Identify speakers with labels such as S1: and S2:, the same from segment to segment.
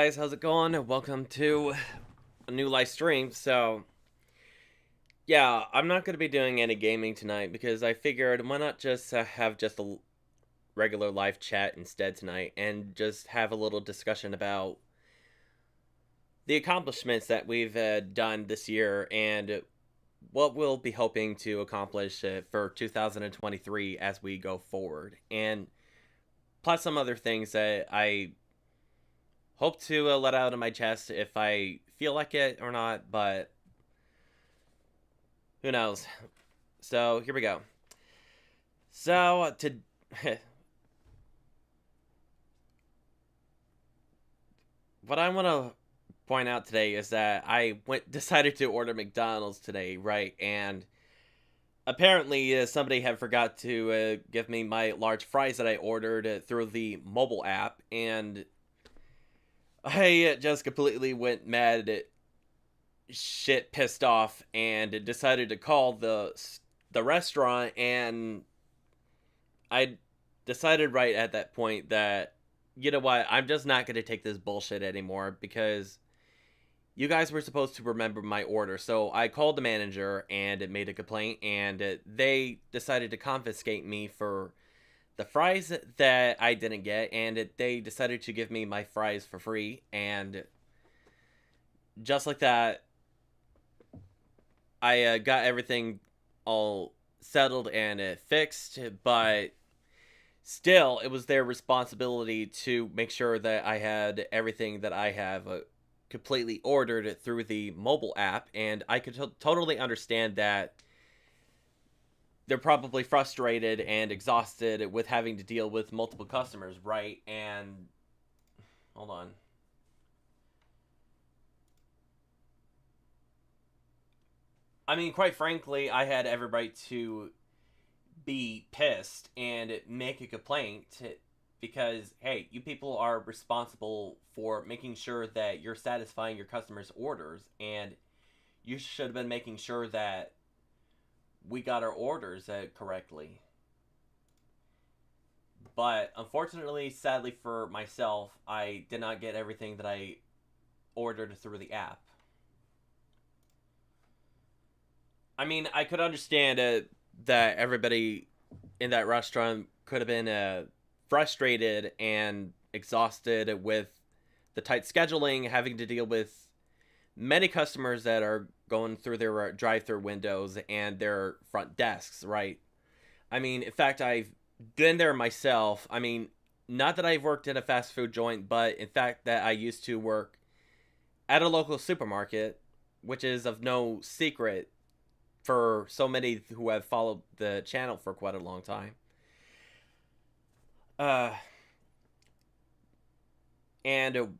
S1: guys, how's it going? Welcome to a new live stream. So, yeah, I'm not going to be doing any gaming tonight because I figured why not just have just a regular live chat instead tonight and just have a little discussion about the accomplishments that we've done this year and what we'll be hoping to accomplish for 2023 as we go forward. And plus some other things that I hope to let out of my chest if I feel like it or not, but who knows. So here we go. So to what I want to point out today is that I decided to order McDonald's today, right? And apparently somebody had forgot to give me my large fries that I ordered through the mobile app, and I just completely went mad, shit pissed off, and decided to call the restaurant. And I decided right at that point that, you know what, I'm just not going to take this bullshit anymore because you guys were supposed to remember my order. So I called the manager and made a complaint, and they decided to confiscate me for the fries that I didn't get, and they decided to give me my fries for free. And just like that, I got everything all settled and fixed, but still, it was their responsibility to make sure that I had everything that I have completely ordered through the mobile app, and I could totally understand that they're probably frustrated and exhausted with having to deal with multiple customers, right? And hold on. I mean, quite frankly, I had every right to be pissed and make a complaint because, hey, you people are responsible for making sure that you're satisfying your customers' orders, and you should have been making sure that we got our orders correctly. But unfortunately, sadly for myself, I did not get everything that I ordered through the app. I mean, I could understand that everybody in that restaurant could have been frustrated and exhausted with the tight scheduling, having to deal with many customers that are going through their drive-through windows and their front desks, right? I mean, in fact, I've been there myself. I mean, not that I've worked in a fast food joint, but in fact that I used to work at a local supermarket, which is of no secret for so many who have followed the channel for quite a long time. Uh, and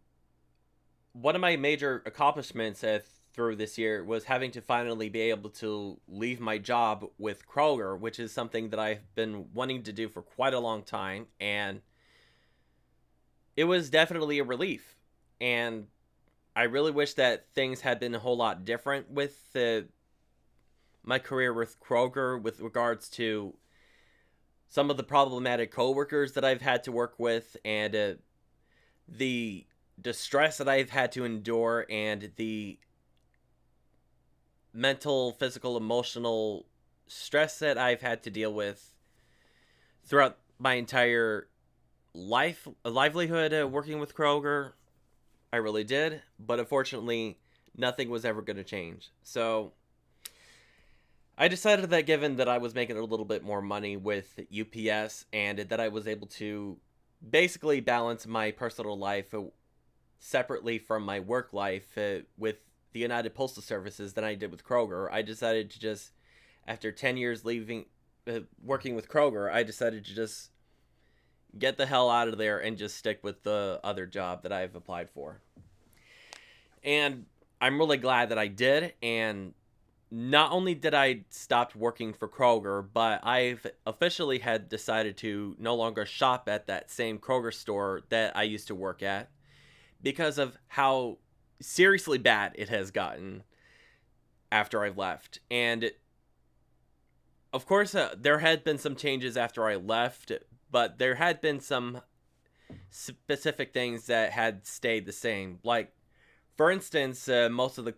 S1: one of my major accomplishments through this year was having to finally be able to leave my job with Kroger, which is something that I've been wanting to do for quite a long time, and it was definitely a relief. And I really wish that things had been a whole lot different with my career with Kroger with regards to some of the problematic coworkers that I've had to work with, and the distress that I've had to endure, and the mental, physical, emotional stress that I've had to deal with throughout my entire livelihood working with Kroger. I really did, but unfortunately, nothing was ever going to change. So I decided that given that I was making a little bit more money with UPS and that I was able to basically balance my personal life separately from my work life with the United Postal Services than I did with Kroger, I decided to just, after 10 years working with Kroger, I decided to just get the hell out of there and just stick with the other job that I've applied for. And I'm really glad that I did, and not only did I stop working for Kroger, but I've officially had decided to no longer shop at that same Kroger store that I used to work at because of how seriously bad it has gotten after I left. And of course, there had been some changes after I left, but there had been some specific things that had stayed the same. Like, for instance, most of the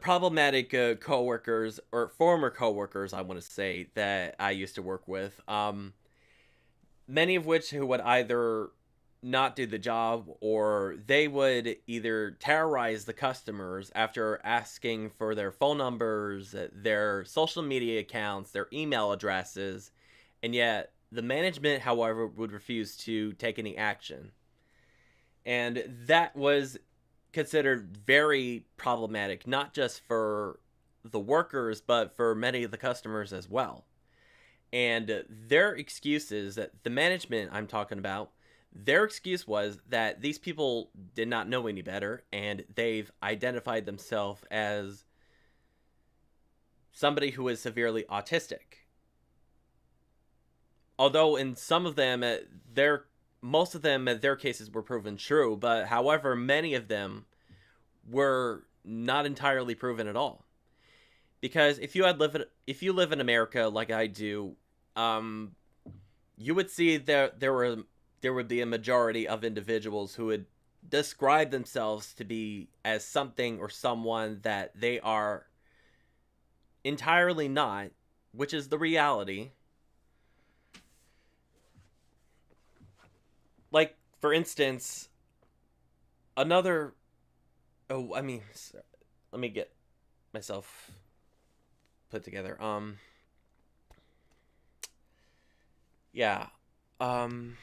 S1: problematic coworkers or former coworkers, I want to say, that I used to work with, many of which who would either not do the job, or they would either terrorize the customers after asking for their phone numbers, their social media accounts, their email addresses, and yet the management, however, would refuse to take any action. And that was considered very problematic, not just for the workers, but for many of the customers as well. And their excuses, that the management I'm talking about, their excuse was that these people did not know any better, and they've identified themselves as somebody who is severely autistic. Although in some of them, most of them, their cases were proven true, but however, many of them were not entirely proven at all. Because if you live in America like I do, you would see there would be a majority of individuals who would describe themselves to be as something or someone that they are entirely not, which is the reality. Like, for instance, another. Oh, I mean, let me get myself put together. Yeah. Um.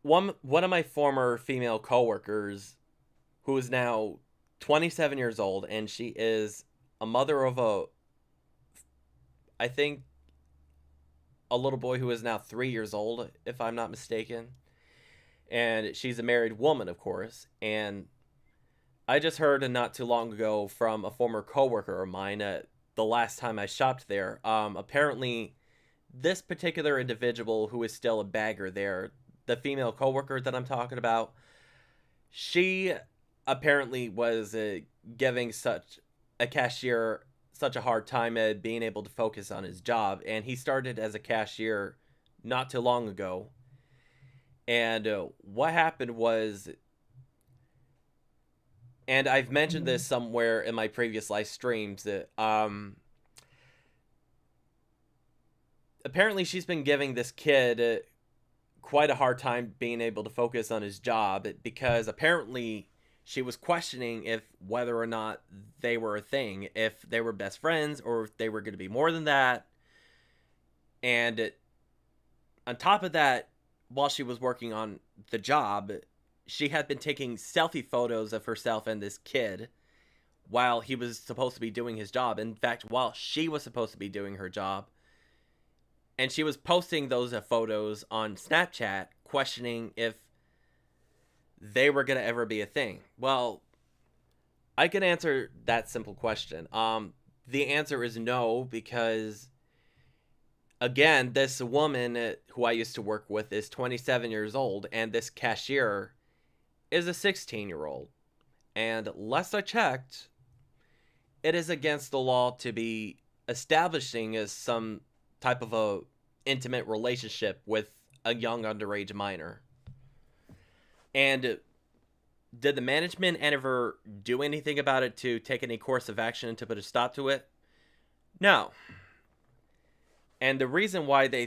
S1: One of my former female coworkers, who is now 27 years old, and she is a mother of I think, a little boy who is now 3 years old, if I'm not mistaken. And she's a married woman, of course. And I just heard not too long ago from a former coworker of mine, the last time I shopped there. Apparently, this particular individual who is still a bagger there, the female coworker that I'm talking about, she apparently was giving such a cashier such a hard time at being able to focus on his job. And he started as a cashier not too long ago. And what happened was, and I've mentioned this somewhere in my previous live streams, that apparently she's been giving this kid quite a hard time being able to focus on his job, because apparently she was questioning if whether or not they were a thing, if they were best friends, or if they were going to be more than that. And on top of that, while she was working on the job, she had been taking selfie photos of herself and this kid while he was supposed to be doing his job. In fact, while she was supposed to be doing her job. And she was posting those photos on Snapchat, questioning if they were going to ever be a thing. Well, I can answer that simple question. The answer is no, because again, this woman who I used to work with is 27 years old, and this cashier is a 16-year-old. And last I checked, it is against the law to be establishing as some type of a intimate relationship with a young underage minor. And did the management ever do anything about it to take any course of action to put a stop to it? No. And the reason why they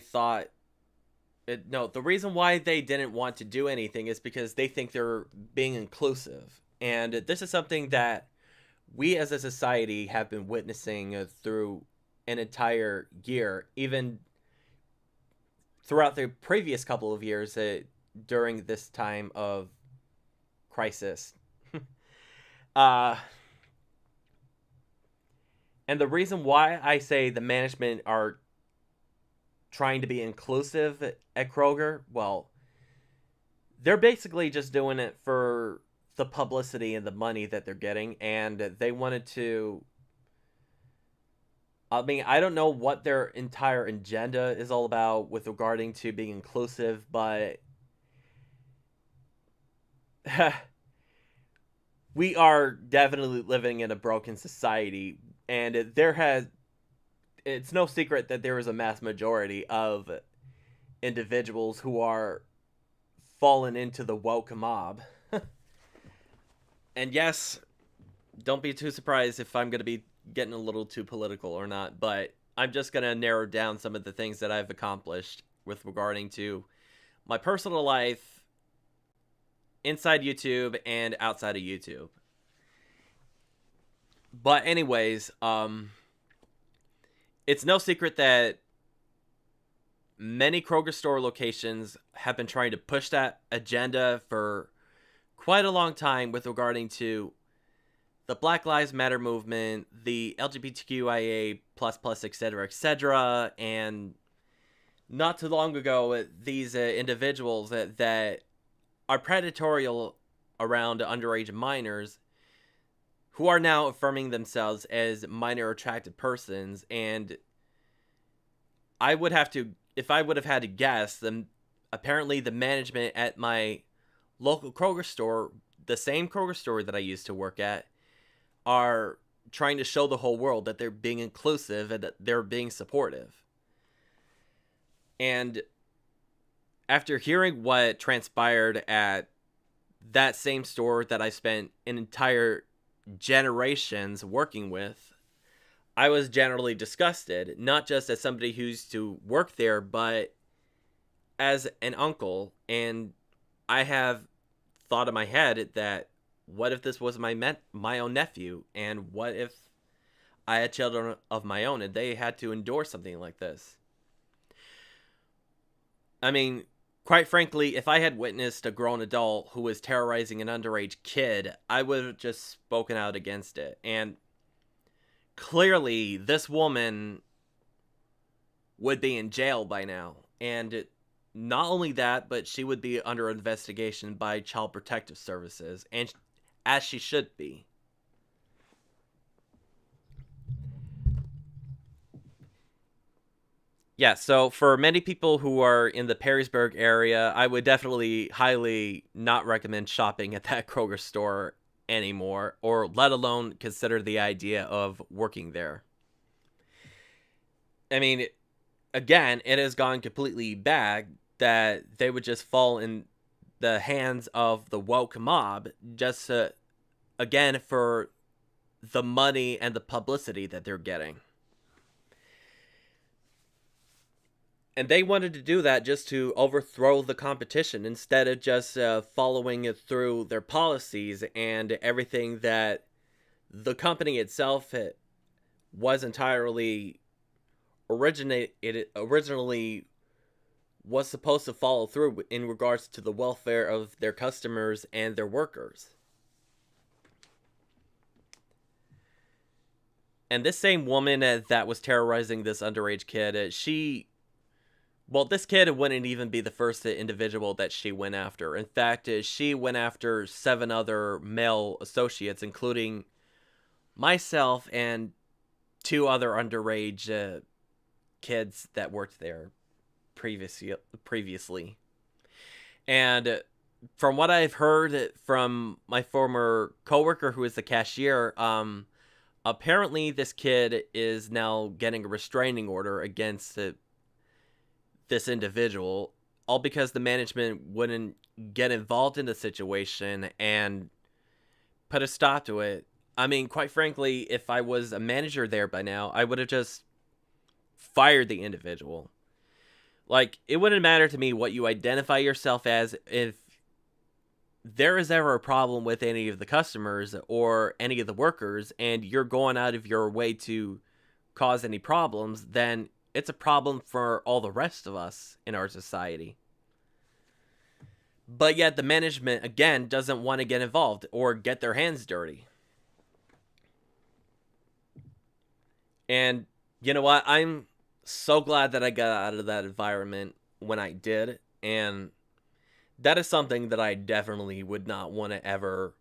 S1: the reason why they didn't want to do anything is because they think they're being inclusive. And this is something that we as a society have been witnessing through an entire year, even throughout the previous couple of years during this time of crisis. And the reason why I say the management are trying to be inclusive at Kroger, well, they're basically just doing it for the publicity and the money that they're getting, and they wanted to... I mean, I don't know what their entire agenda is all about with regarding to being inclusive, but we are definitely living in a broken society, and it's no secret that there is a mass majority of individuals who are fallen into the woke mob. And yes, don't be too surprised if I'm going to be getting a little too political or not, but I'm just going to narrow down some of the things that I've accomplished with regarding to my personal life inside YouTube and outside of YouTube. But anyways, it's no secret that many Kroger store locations have been trying to push that agenda for quite a long time with regarding to the Black Lives Matter movement, the LGBTQIA++, etc., and not too long ago, these individuals that are predatory around underage minors who are now affirming themselves as minor attracted persons. And I would have to, if I would have had to guess, then apparently the management at my local Kroger store, the same Kroger store that I used to work at, are trying to show the whole world that they're being inclusive and that they're being supportive. And after hearing what transpired at that same store that I spent an entire generations working with, I was generally disgusted, not just as somebody who used to work there, but as an uncle. And I have thought in my head that, what if this was my own nephew? And what if I had children of my own and they had to endure something like this? I mean, quite frankly, if I had witnessed a grown adult who was terrorizing an underage kid, I would have just spoken out against it. And clearly, this woman would be in jail by now. And not only that, but she would be under investigation by Child Protective Services, and as she should be. Yeah, so for many people who are in the Perrysburg area, I would definitely highly not recommend shopping at that Kroger store anymore, or let alone consider the idea of working there. I mean, again, it has gone completely bad that they would just fall in the hands of the woke mob just again, for the money and the publicity that they're getting. And they wanted to do that just to overthrow the competition instead of just following it through their policies and everything that the company itself was entirely originally was supposed to follow through in regards to the welfare of their customers and their workers. And this same woman that was terrorizing this underage kid, this kid wouldn't even be the first individual that she went after. In fact, she went after 7 other male associates, including myself and 2 other underage kids that worked there previously. And from what I've heard from my former coworker who is the cashier, apparently this kid is now getting a restraining order against this individual, all because the management wouldn't get involved in the situation and put a stop to it. I mean, quite frankly, if I was a manager there by now, I would have just fired the individual. Like, it wouldn't matter to me what you identify yourself as. If there is ever a problem with any of the customers or any of the workers and you're going out of your way to cause any problems, then it's a problem for all the rest of us in our society. But yet the management, again, doesn't want to get involved or get their hands dirty. And you know what? I'm so glad that I got out of that environment when I did. And that is something that I definitely would not want to ever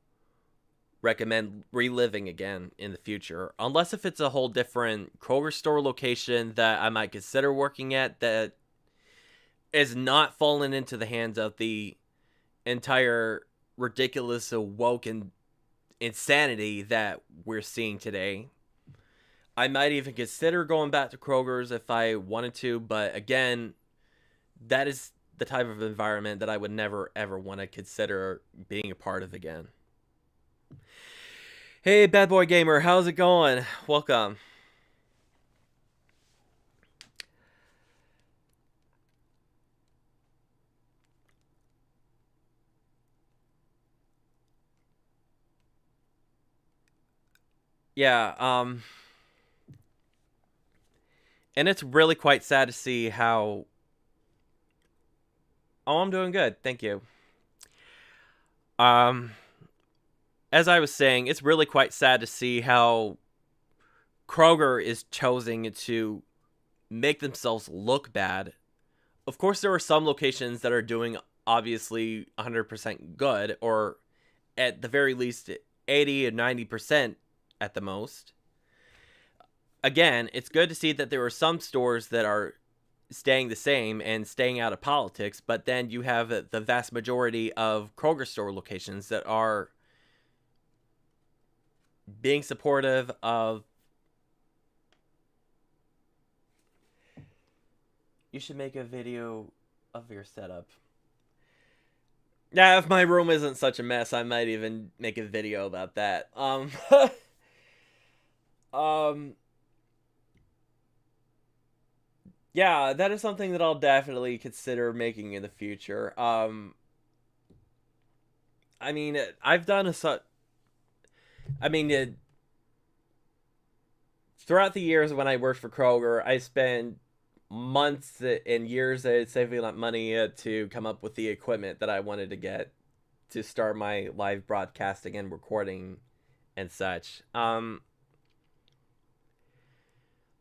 S1: recommend reliving again in the future, unless if it's a whole different Kroger store location that I might consider working at that is not falling into the hands of the entire ridiculous woke and insanity that we're seeing today. I might even consider going back to Kroger's if I wanted to, but again, that is the type of environment that I would never ever want to consider being a part of again. Hey, Bad Boy Gamer, how's it going? Welcome. Yeah, and it's really quite sad to see how... Oh, I'm doing good, thank you. Um, as I was saying, it's really quite sad to see how Kroger is choosing to make themselves look bad. Of course, there are some locations that are doing obviously 100% good, or at the very least 80 or 90% at the most. Again, it's good to see that there are some stores that are staying the same and staying out of politics, but then you have the vast majority of Kroger store locations that are being supportive of... You should make a video of your setup. Yeah, if my room isn't such a mess, I might even make a video about that. Yeah, that is something that I'll definitely consider making in the future. I mean, I've done I mean, throughout the years when I worked for Kroger, I spent months and years saving up money to come up with the equipment that I wanted to get to start my live broadcasting and recording and such.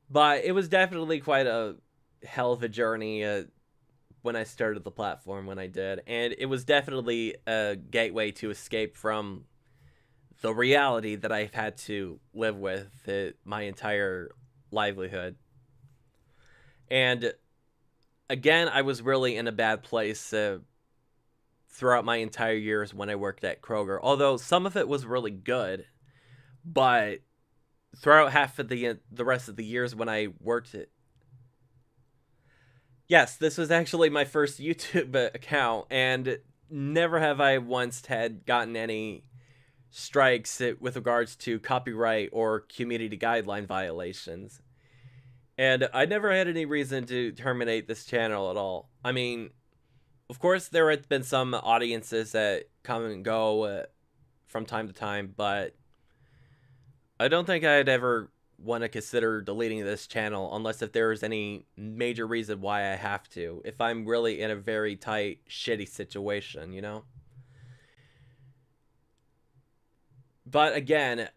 S1: But it was definitely quite a hell of a journey when I started the platform when I did, and it was definitely a gateway to escape from the reality that I've had to live with my entire livelihood. And again, I was really in a bad place throughout my entire years when I worked at Kroger. Although some of it was really good, but throughout half of the rest of the years when I worked it. Yes, this was actually my first YouTube account, and never have I once had gotten any strikes with regards to copyright or community guideline violations. And I never had any reason to terminate this channel at all. I mean, of course, there have been some audiences that come and go from time to time, but I don't think I'd ever want to consider deleting this channel unless if there is any major reason why I have to. If I'm really in a very tight, shitty situation, you know? But again,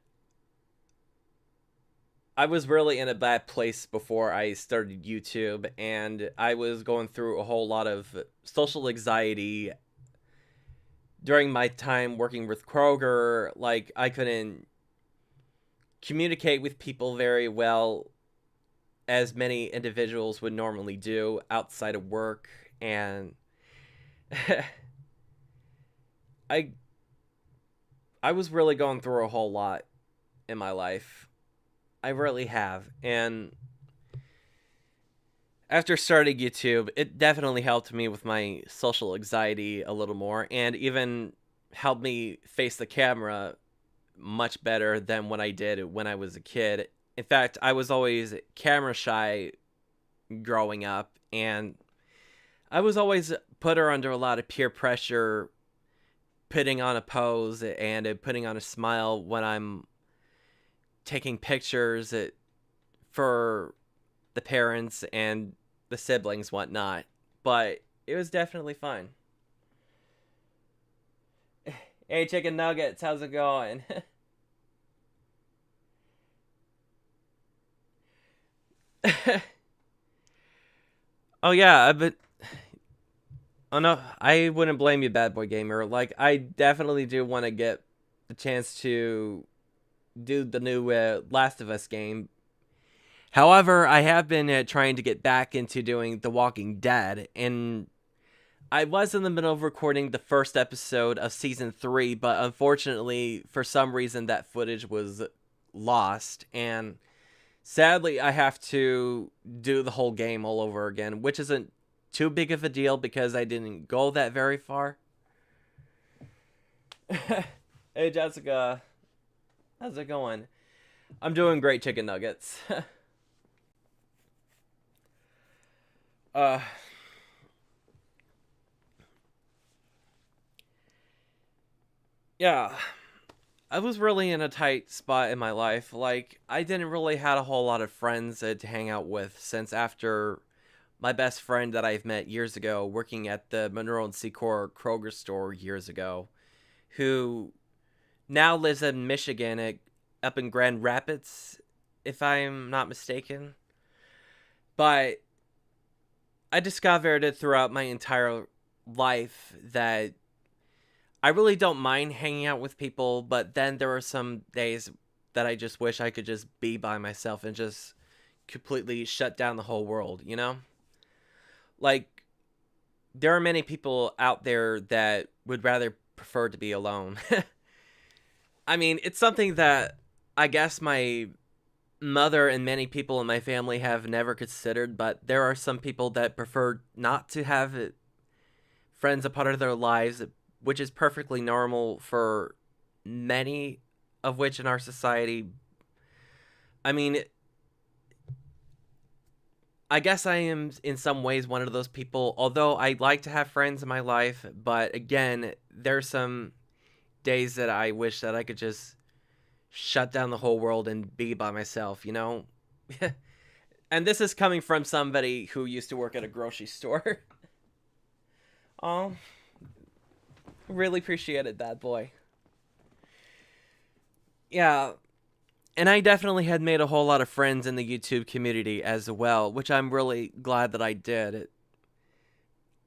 S1: I was really in a bad place before I started YouTube, and I was going through a whole lot of social anxiety during my time working with Kroger. Like, I couldn't communicate with people very well as many individuals would normally do outside of work, and I was really going through a whole lot in my life. I really have. And after starting YouTube, it definitely helped me with my social anxiety a little more, and even helped me face the camera much better than what I did when I was a kid. In fact, I was always camera shy growing up, and I was always put under a lot of peer pressure, putting on a pose and putting on a smile when I'm taking pictures for the parents and the siblings, whatnot. But it was definitely fun. Hey, Chicken Nuggets, how's it going? Oh yeah, but oh no, I wouldn't blame you, Bad Boy Gamer. Like, I definitely do want to get the chance to do the new Last of Us game. However, I have been trying to get back into doing The Walking Dead, and I was in the middle of recording the first episode of Season 3, but unfortunately, for some reason, that footage was lost, and Sadly, I have to do the whole game all over again, which isn't too big of a deal because I didn't go that very far. Hey, Jessica. How's it going? I'm doing great, chicken nuggets. uh, yeah. I was really in a tight spot in my life. Like, I didn't really had a whole lot of friends to hang out with since after my best friend that I've met years ago working at the Monroe and Secor Kroger store years ago, who now lives in Michigan, up in Grand Rapids, if I'm not mistaken. But I discovered it throughout my entire life that I really don't mind hanging out with people, but then there are some days that I just wish I could just be by myself and just completely shut down the whole world, you know? Like, there are many people out there that would rather prefer to be alone. I mean, it's something that I guess my mother and many people in my family have never considered, but there are some people that prefer not to have friends a part of their lives, which is perfectly normal for many of which in our society. I mean, I guess I am in some ways one of those people, although I like to have friends in my life, but again, there's some days that I wish that I could just shut down the whole world and be by myself, you know? And this is coming from somebody who used to work at a grocery store. Oh, really appreciated that, boy. Yeah, and I definitely had made a whole lot of friends in the YouTube community as well, which I'm really glad that I did.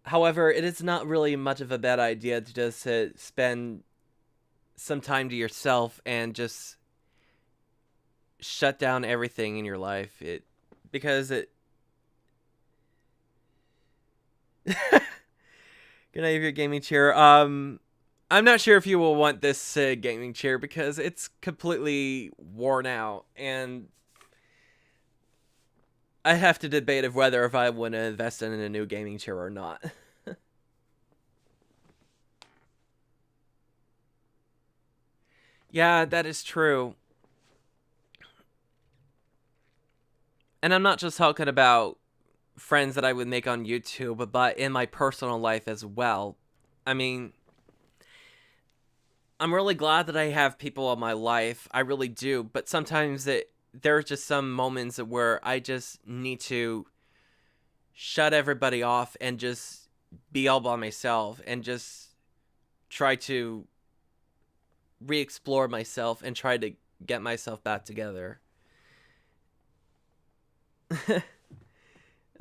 S1: However, it is not really much of a bad idea to just spend some time to yourself and just shut down everything in your life. Because it. Can I have your gaming chair? I'm not sure if you will want this gaming chair because it's completely worn out, and I have to debate of whether if I want to invest in a new gaming chair or not. Yeah, that is true. And I'm not just talking about friends that I would make on YouTube, but in my personal life as well. I mean, I'm really glad that I have people in my life. I really do. But sometimes there's just some moments where I just need to shut everybody off and just be all by myself and just try to re-explore myself and try to get myself back together.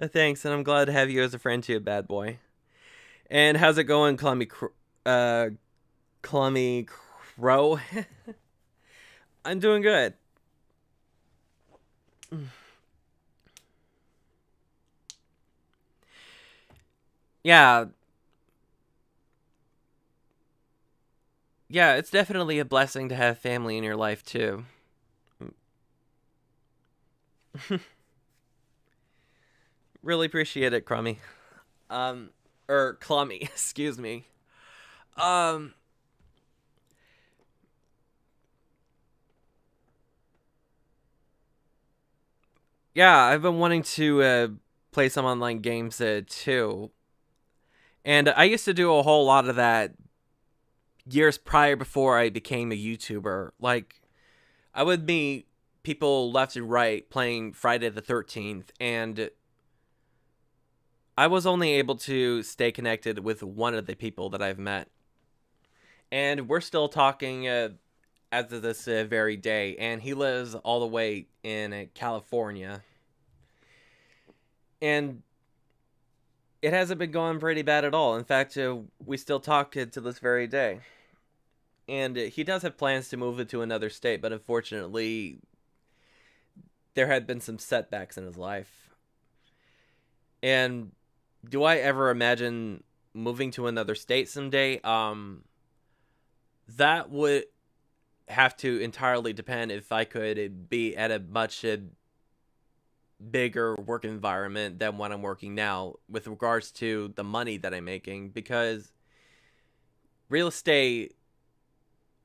S1: Thanks, and I'm glad to have you as a friend too, bad boy. And how's it going, Clummy Crow? I'm doing good. Yeah. Yeah, it's definitely a blessing to have family in your life too. Really appreciate it, Crummy. Clummy, excuse me. Um, yeah, I've been wanting to play some online games too. And I used to do a whole lot of that years prior before I became a YouTuber. Like, I would meet people left and right playing Friday the 13th, and I was only able to stay connected with one of the people that I've met. And we're still talking as of this very day, and he lives all the way in California. And it hasn't been going pretty bad at all. In fact, we still talk to this very day. And he does have plans to move into another state, but unfortunately, there had been some setbacks in his life. And do I ever imagine moving to another state someday? That would have to entirely depend if I could be at a much bigger work environment than what I'm working now with regards to the money that I'm making, because real estate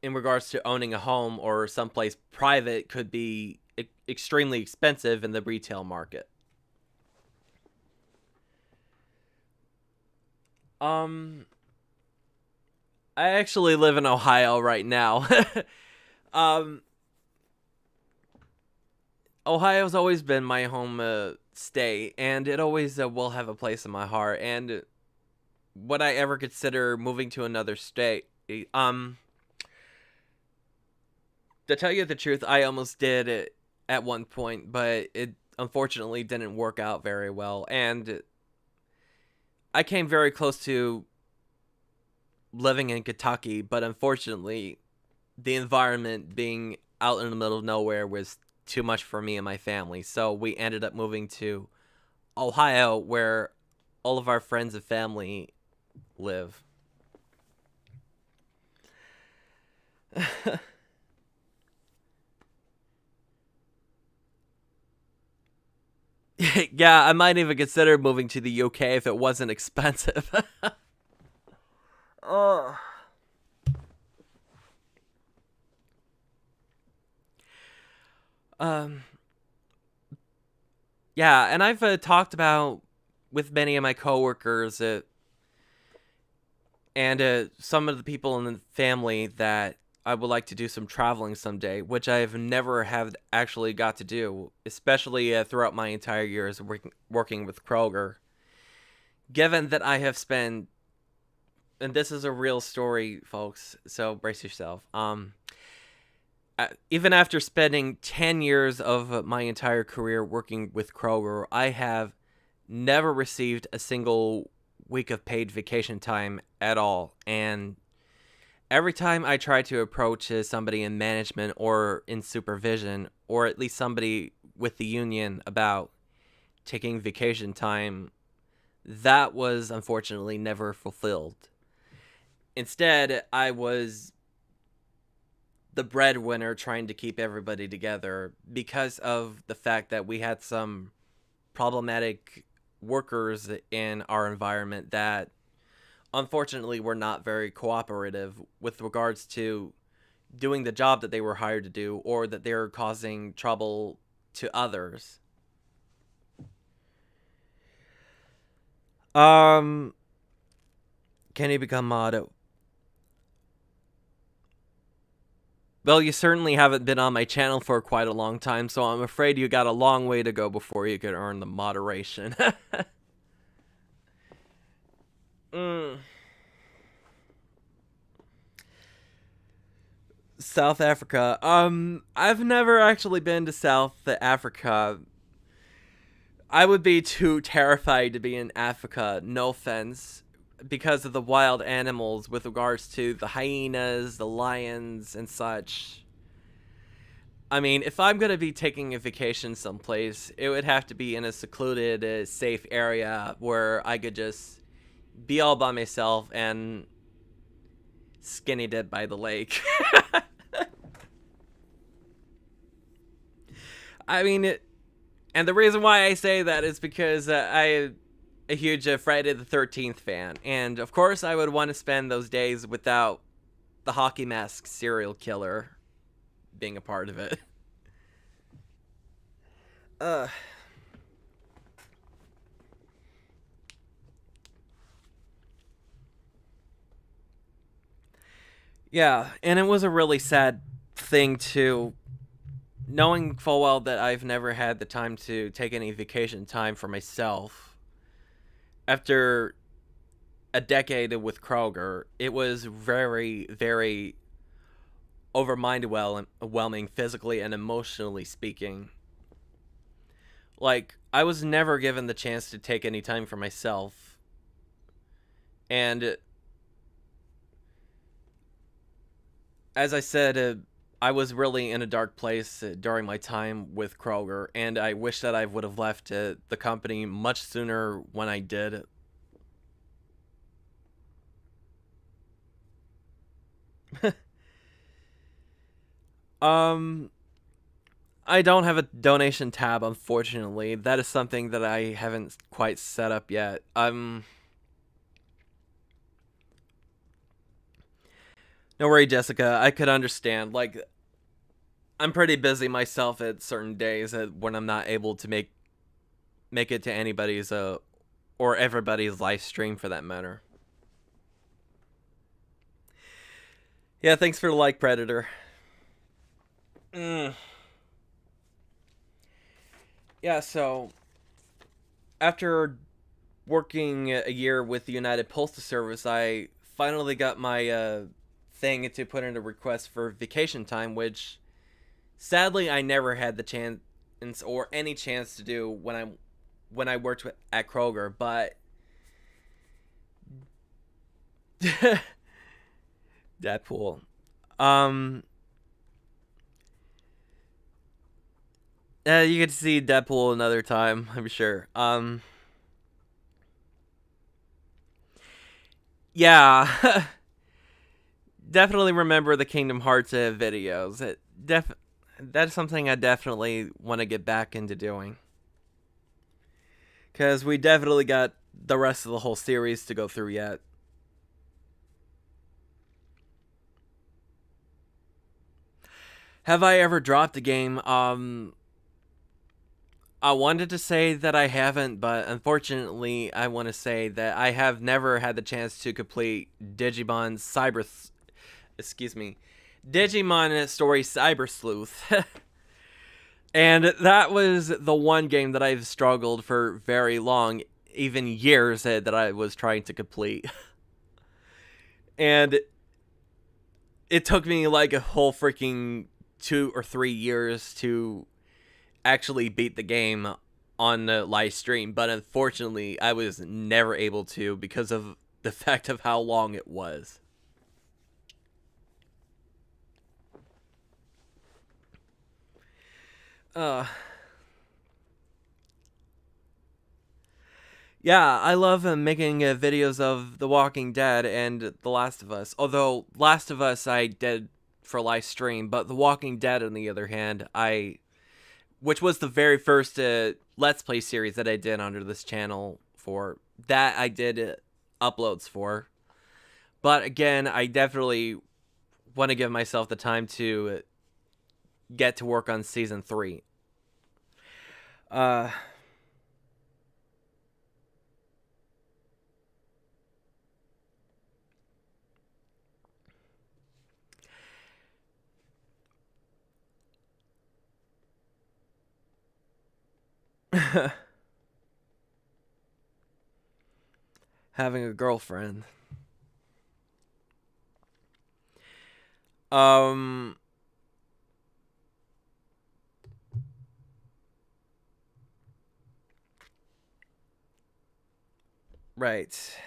S1: in regards to owning a home or someplace private could be extremely expensive in the retail market. Um, I actually live in Ohio right now. um, Ohio's always been my home state, and it always will have a place in my heart. And would I ever consider moving to another state? Um, to tell you the truth, I almost did it at one point, but it unfortunately didn't work out very well. And I came very close to living in Kentucky, but unfortunately, the environment being out in the middle of nowhere was too much for me and my family. So we ended up moving to Ohio, where all of our friends and family live. Yeah, I might even consider moving to the UK if it wasn't expensive. Oh. Um, yeah, and I've talked about with many of my coworkers and some of the people in the family that I would like to do some traveling someday, which I've never have actually got to do, especially throughout my entire years working with Kroger. Given that I have spent, and this is a real story, folks, so brace yourself. Even after spending 10 years of my entire career working with Kroger, I have never received a single week of paid vacation time at all. And every time I try to approach somebody in management or in supervision, or at least somebody with the union about taking vacation time, that was unfortunately never fulfilled. Instead, I was the breadwinner trying to keep everybody together because of the fact that we had some problematic workers in our environment that unfortunately were not very cooperative with regards to doing the job that they were hired to do, or that they were causing trouble to others. Um, can you become mod? Well, you certainly haven't been on my channel for quite a long time, so I'm afraid you got a long way to go before you could earn the moderation. mm. South Africa. I've never actually been to South Africa. I would be too terrified to be in Africa, no offense, because of the wild animals with regards to the hyenas, the lions, and such. I mean, if I'm going to be taking a vacation someplace, it would have to be in a secluded, safe area where I could just be all by myself and skinny dip by the lake. I mean, and the reason why I say that is because I'm a huge Friday the 13th fan. And of course, I would want to spend those days without the hockey mask serial killer being a part of it. Uh, yeah, and it was a really sad thing too, knowing full well that I've never had the time to take any vacation time for myself. After a decade with Kroger, it was very, very overwhelming physically and emotionally speaking. Like, I was never given the chance to take any time for myself. And as I said, I was really in a dark place during my time with Kroger, and I wish that I would have left the company much sooner when I did. um, I don't have a donation tab, unfortunately. That is something that I haven't quite set up yet. No worry, Jessica. I could understand. Like, I'm pretty busy myself at certain days when I'm not able to make it to anybody's or everybody's live stream for that matter. Yeah, thanks for the like, Predator. Yeah, so after working a year with the United Postal Service, I finally got my thing to put in a request for vacation time, which sadly I never had the chance or any chance to do when I worked at Kroger. But Deadpool, um, you get to see Deadpool another time, I'm sure. Yeah. Definitely remember the Kingdom Hearts videos. That's something I definitely want to get back into doing. Because we definitely got the rest of the whole series to go through yet. Have I ever dropped a game? I wanted to say that I haven't, but unfortunately, I want to say that I have never had the chance to complete Digimon Story Cyber Sleuth. And that was the one game that I've struggled for very long, even years that I was trying to complete. And it took me like a whole freaking 2 or 3 years to actually beat the game on the live stream, but unfortunately I was never able to because of the fact of how long it was. Yeah, I love making videos of The Walking Dead and The Last of Us. Although Last of Us I did for live stream, but The Walking Dead on the other hand, which was the very first Let's Play series that I did under this channel for that I did uploads for. But again, I definitely want to give myself the time to get to work on season 3. Having a girlfriend. Right.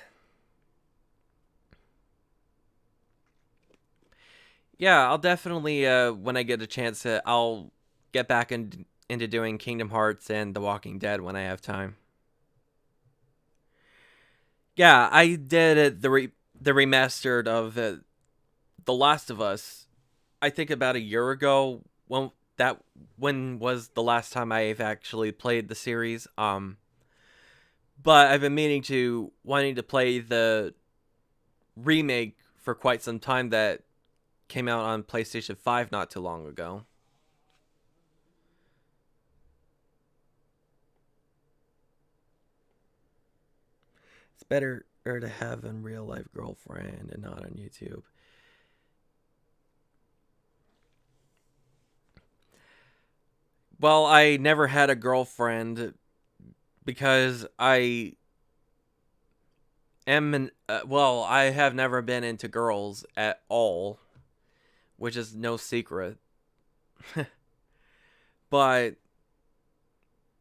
S1: Yeah, I'll definitely when I get a chance I'll get back into doing Kingdom Hearts and The Walking Dead when I have time. Yeah, I did the remastered of The Last of Us. I think about a year ago. When was the last time I've actually played the series? But I've been wanting to play the remake for quite some time that came out on PlayStation 5 not too long ago. It's better to have a real life girlfriend and not on YouTube. Well, I never had a girlfriend because I have never been into girls at all, which is no secret. But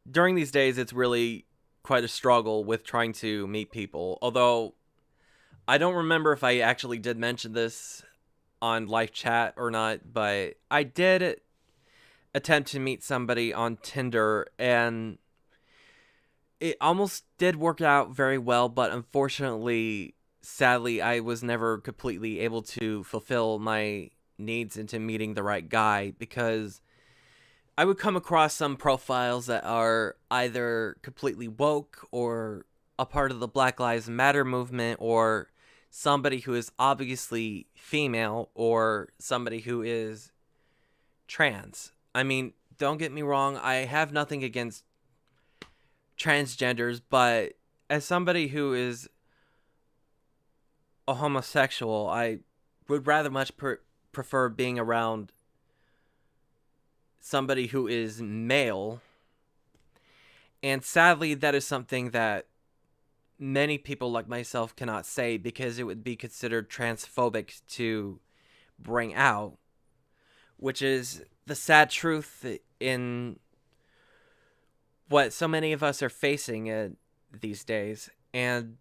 S1: during these days, it's really quite a struggle with trying to meet people. Although, I don't remember if I actually did mention this on live chat or not, but I did attempt to meet somebody on Tinder, and it almost did work out very well, but unfortunately, sadly, I was never completely able to fulfill my needs into meeting the right guy because I would come across some profiles that are either completely woke or a part of the Black Lives Matter movement, or somebody who is obviously female, or somebody who is trans. I mean, don't get me wrong, I have nothing against transgenders, but as somebody who is a homosexual, I would rather much prefer being around somebody who is male. And sadly, that is something that many people like myself cannot say, because it would be considered transphobic to bring out, which is the sad truth in what so many of us are facing these days. And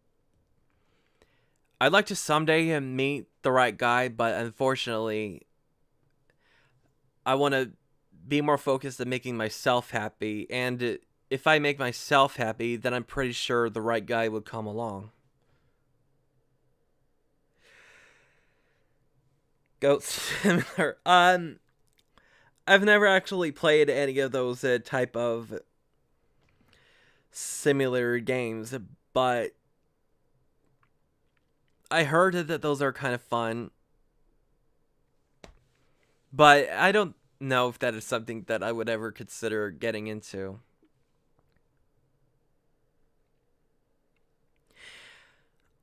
S1: I'd like to someday meet the right guy, but unfortunately, I want to be more focused on making myself happy. And if I make myself happy, then I'm pretty sure the right guy would come along. Goat Simulator. I've never actually played any of those type of simulator games, but I heard that those are kind of fun. But I don't know if that is something that I would ever consider getting into.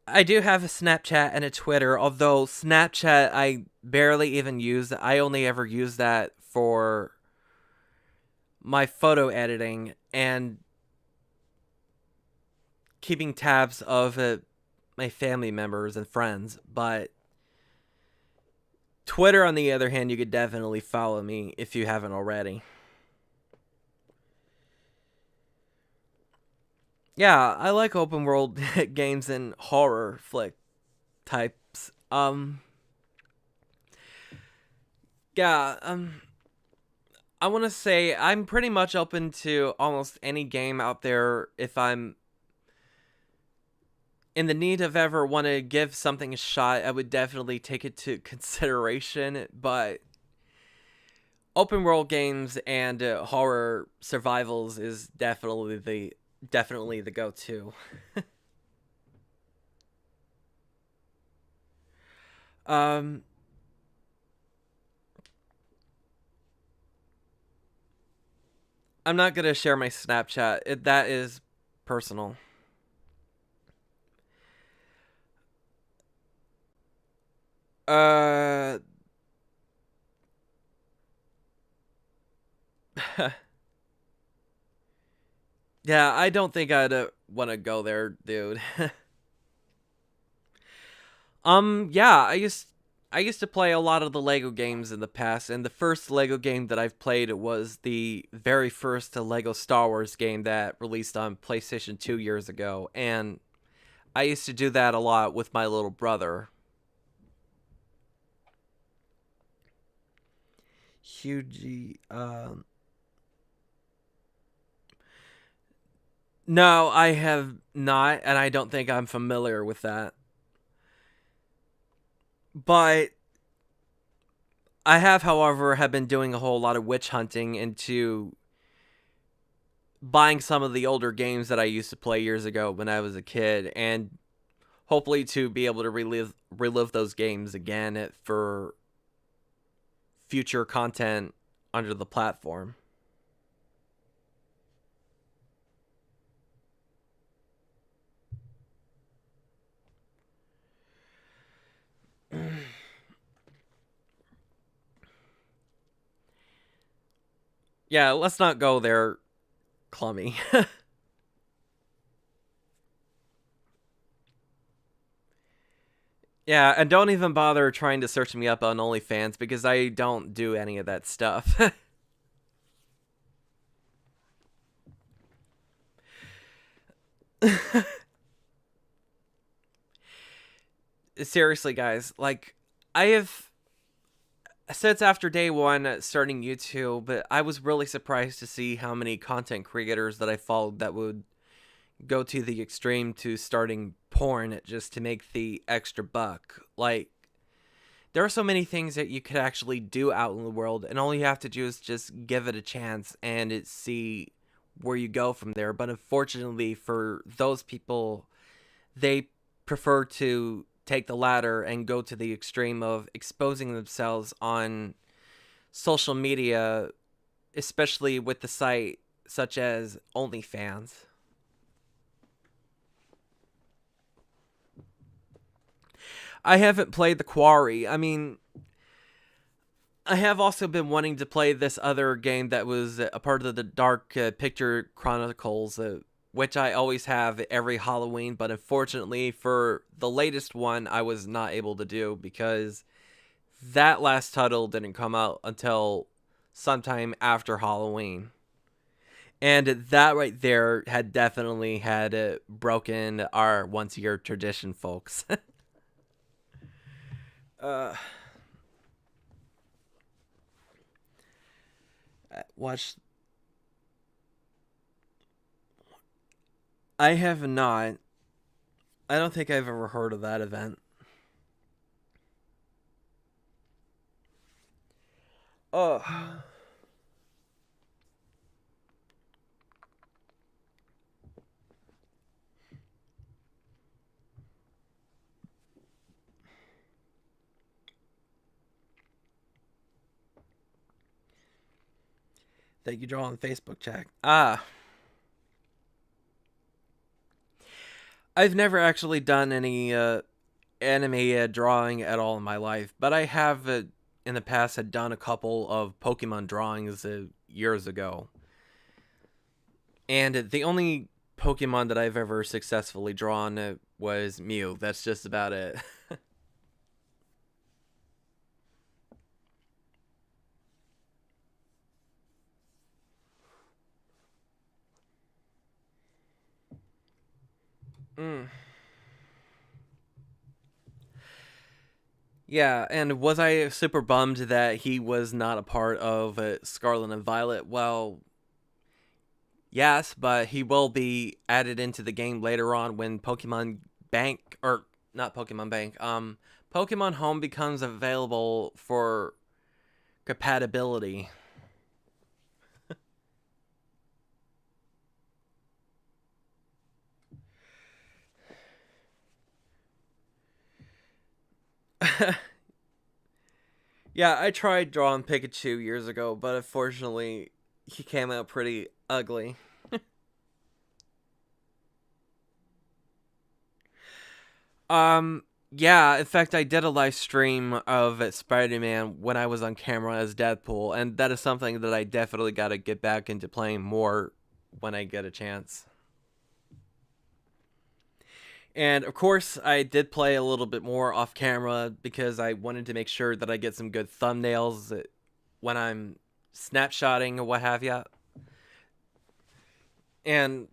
S1: I do have a Snapchat and a Twitter, although Snapchat I barely even use. I only ever use that for my photo editing and keeping tabs of my family members and friends. But Twitter, on the other hand, you could definitely follow me if you haven't already. Yeah, I like open world games and horror flick types. Yeah, I want to say I'm pretty much open to almost any game out there. If I'm in the need of ever want to give something a shot, I would definitely take it to consideration. But open world games and horror survivals is definitely the go-to. I'm not gonna share my Snapchat. That is personal. Uh, yeah, I don't think I'd want to go there, dude. Yeah, I used to play a lot of the Lego games in the past, and the first Lego game that I've played was the very first Lego Star Wars game that released on PlayStation 2 years ago, and I used to do that a lot with my little brother. Huge. No, I have not, and I don't think I'm familiar with that. But I have, however, have been doing a whole lot of witch hunting into buying some of the older games that I used to play years ago when I was a kid, and hopefully to be able to relive those games again for future content under the platform. Yeah, let's not go there, Clummy. Yeah, and don't even bother trying to search me up on OnlyFans, because I don't do any of that stuff. Seriously, guys, like, I have, since after day one starting YouTube, but I was really surprised to see how many content creators that I followed that would go to the extreme to starting porn just to make the extra buck. Like, there are so many things that you could actually do out in the world, and all you have to do is just give it a chance and see where you go from there. But unfortunately for those people, they prefer to take the latter and go to the extreme of exposing themselves on social media, especially with the site such as OnlyFans. I haven't played The Quarry. I mean, I have also been wanting to play this other game that was a part of the Dark Picture Chronicles, which I always have every Halloween, but unfortunately for the latest one, I was not able to do because that last title didn't come out until sometime after Halloween. And that right there had definitely had broken our once-a-year tradition, folks. uh, watch. I have not. I don't think I've ever heard of that event. Oh. That you draw on Facebook chat. I've never actually done any anime drawing at all in my life, but I have in the past had done a couple of Pokemon drawings years ago. And the only Pokemon that I've ever successfully drawn was Mew. That's just about it. mm. Yeah, and was I super bummed that he was not a part of Scarlet and Violet? Well, yes, but he will be added into the game later on when Pokemon Bank, or not Pokemon Bank, Pokemon Home becomes available for compatibility. Yeah, I tried drawing Pikachu years ago, but unfortunately, he came out pretty ugly. Um, yeah, in fact, I did a live stream of Spider-Man when I was on camera as Deadpool, and that is something that I definitely got to get back into playing more when I get a chance. And of course, I did play a little bit more off camera because I wanted to make sure that I get some good thumbnails when I'm snapshotting or what have you. And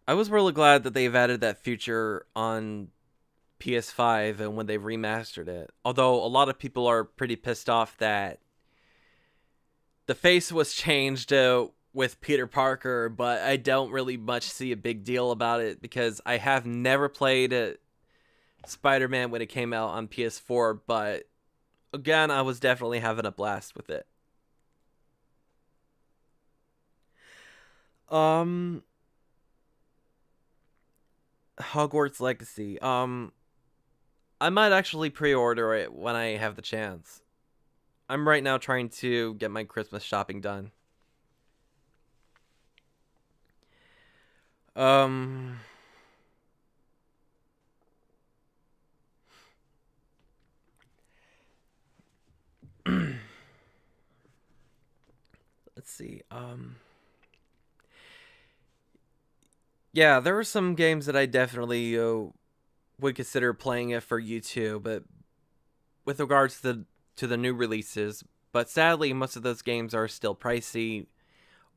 S1: I was really glad that they've added that feature on PS5 and when they've remastered it. Although a lot of people are pretty pissed off that the face was changed with Peter Parker, but I don't really much see a big deal about it because I have never played Spider-Man when it came out on PS4, but again, I was definitely having a blast with it. Um, Hogwarts Legacy. I might actually pre-order it when I have the chance. I'm right now trying to get my Christmas shopping done. Um, let's see. Yeah, there are some games that I definitely would consider playing it for YouTube, but with regards to the new releases, but sadly most of those games are still pricey,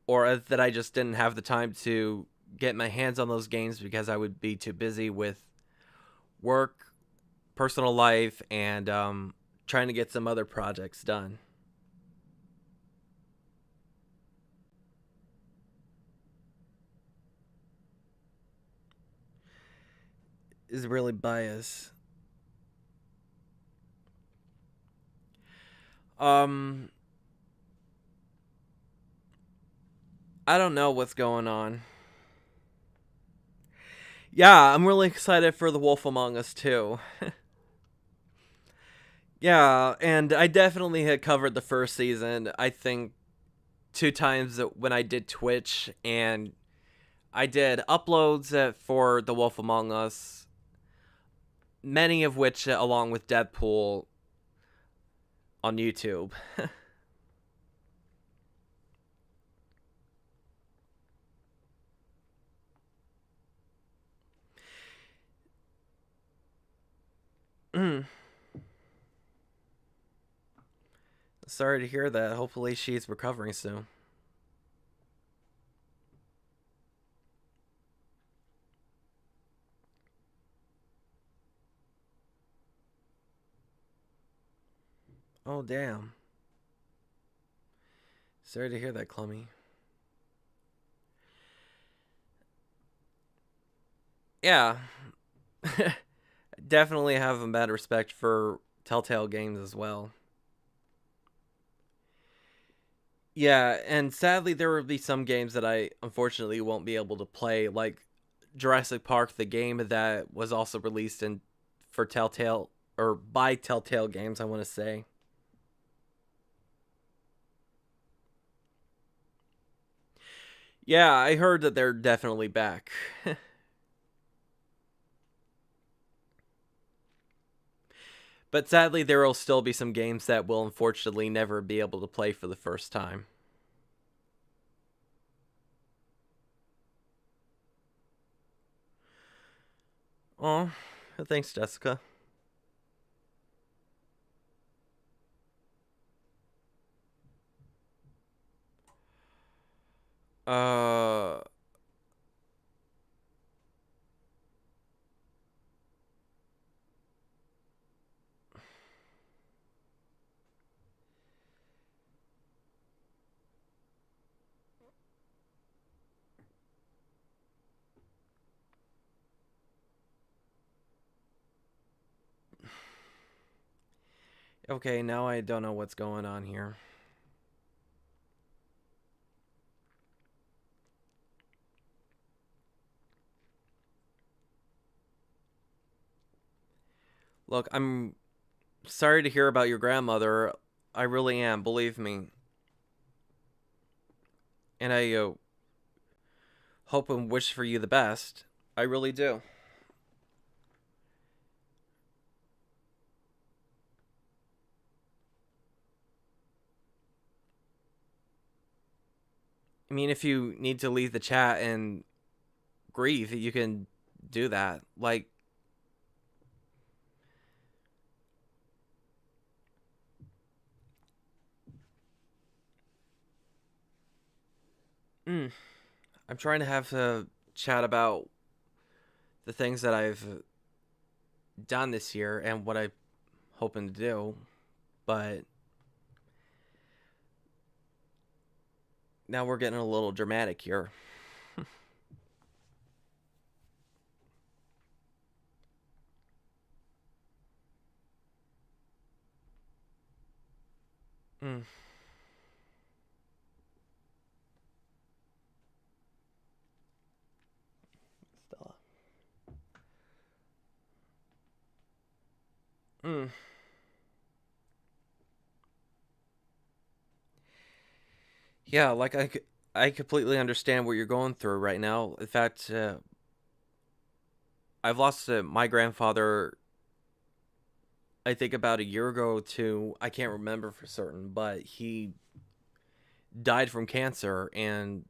S1: or that I just didn't have the time to get my hands on those games because I would be too busy with work, personal life, and trying to get some other projects done. Is really biased. Um, I don't know what's going on. Yeah, I'm really excited for The Wolf Among Us too. Yeah, and I definitely had covered the first season. I think two times when I did Twitch, and I did uploads for The Wolf Among Us, many of which, along with Deadpool, on YouTube. Sorry to hear that. Hopefully she's recovering soon. Oh, damn. Sorry to hear that, Clummy. Yeah. Definitely have a mad respect for Telltale Games as well. Yeah, and sadly there will be some games that I unfortunately won't be able to play, like Jurassic Park, the game that was also released in for Telltale or by Telltale Games, I want to say. Yeah, I heard that they're definitely back. But sadly there will still be some games that will unfortunately never be able to play for the first time. Oh, thanks, Jessica. Uh okay, now I don't know what's going on here. Look, I'm sorry to hear about your grandmother. I really am, believe me. And I hope and wish for you the best. I really do. I mean, if you need to leave the chat and grieve, you can do that. Like, mm, I'm trying to have a chat about the things that I've done this year and what I'm hoping to do, but now we're getting a little dramatic here. Mm, Stella. Mm. Yeah, like I completely understand what you're going through right now. In fact, I've lost my grandfather. I think about a year ago too. I can't remember for certain, but he died from cancer, and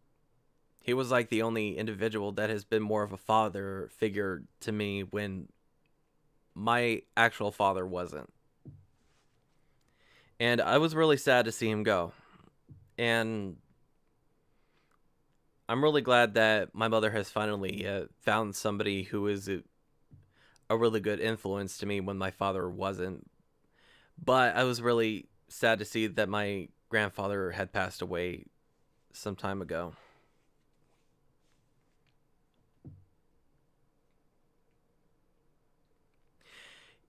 S1: he was like the only individual that has been more of a father figure to me when my actual father wasn't. And I was really sad to see him go. And I'm really glad that my mother has finally found somebody who is a really good influence to me when my father wasn't. But I was really sad to see that my grandfather had passed away some time ago.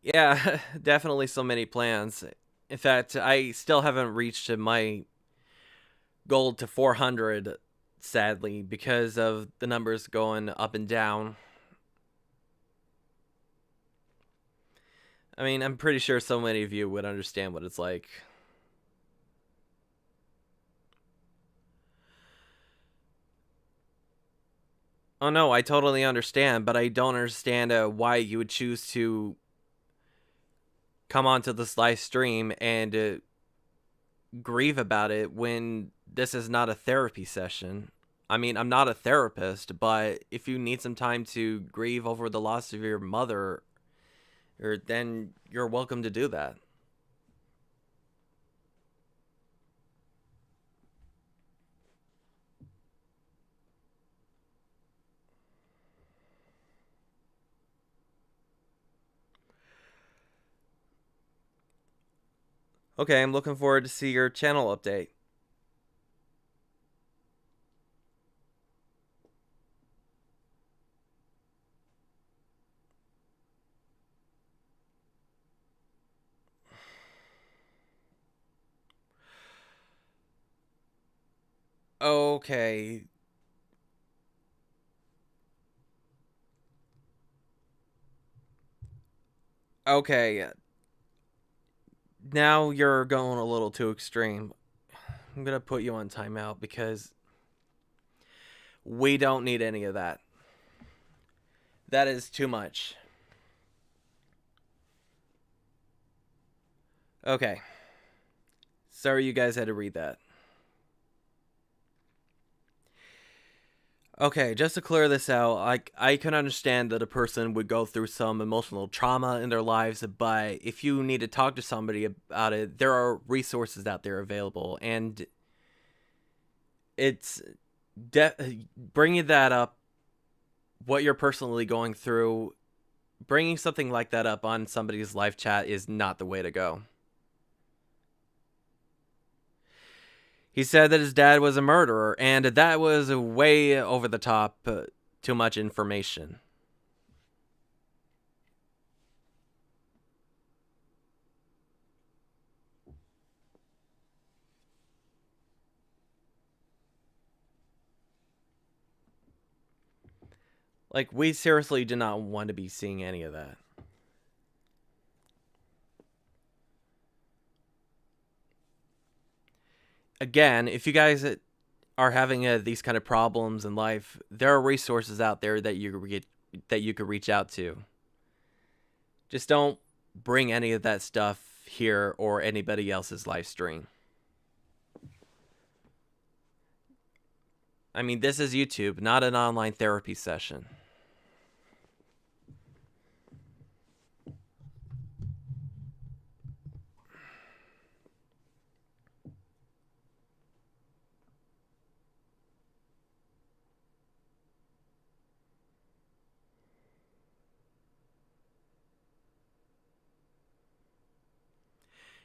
S1: Yeah, definitely so many plans. In fact, I still haven't reached my goal to 400, sadly, because of the numbers going up and down. I mean, I'm pretty sure so many of you would understand what it's like. Oh no, I totally understand, but I don't understand why you would choose to come onto this live stream and grieve about it when this is not a therapy session. I mean, I'm not a therapist, but if you need some time to grieve over the loss of your mother, then you're welcome to do that. Okay, I'm looking forward to see your channel update. Okay. Okay. Now you're going a little too extreme. I'm gonna put you on timeout because we don't need any of that. That is too much. Okay. Sorry you guys had to read that. Okay, just to clear this out, I can understand that a person would go through some emotional trauma in their lives, but if you need to talk to somebody about it, there are resources out there available, and it's bringing that up, what you're personally going through, bringing something like that up on somebody's live chat is not the way to go. He said that his dad was a murderer, and that was way over the top, too much information. Like, we seriously do not want to be seeing any of that. Again, if you guys are having these kind of problems in life, there are resources out there that you could reach out to. Just don't bring any of that stuff here or anybody else's live stream. I mean, this is YouTube, not an online therapy session.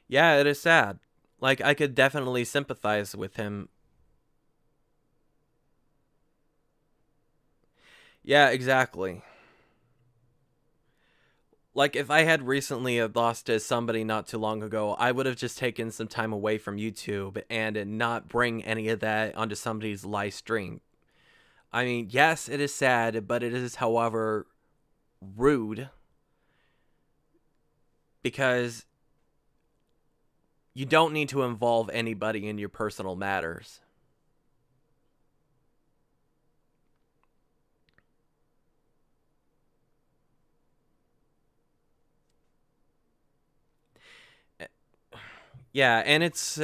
S1: Yeah, it is sad. Like, I could definitely sympathize with him. Yeah, exactly. Like, if I had recently lost to somebody not too long ago, I would have just taken some time away from YouTube and not bring any of that onto somebody's live stream. I mean, yes, it is sad, but it is, however, rude, because you don't need to involve anybody in your personal matters. Yeah, and it's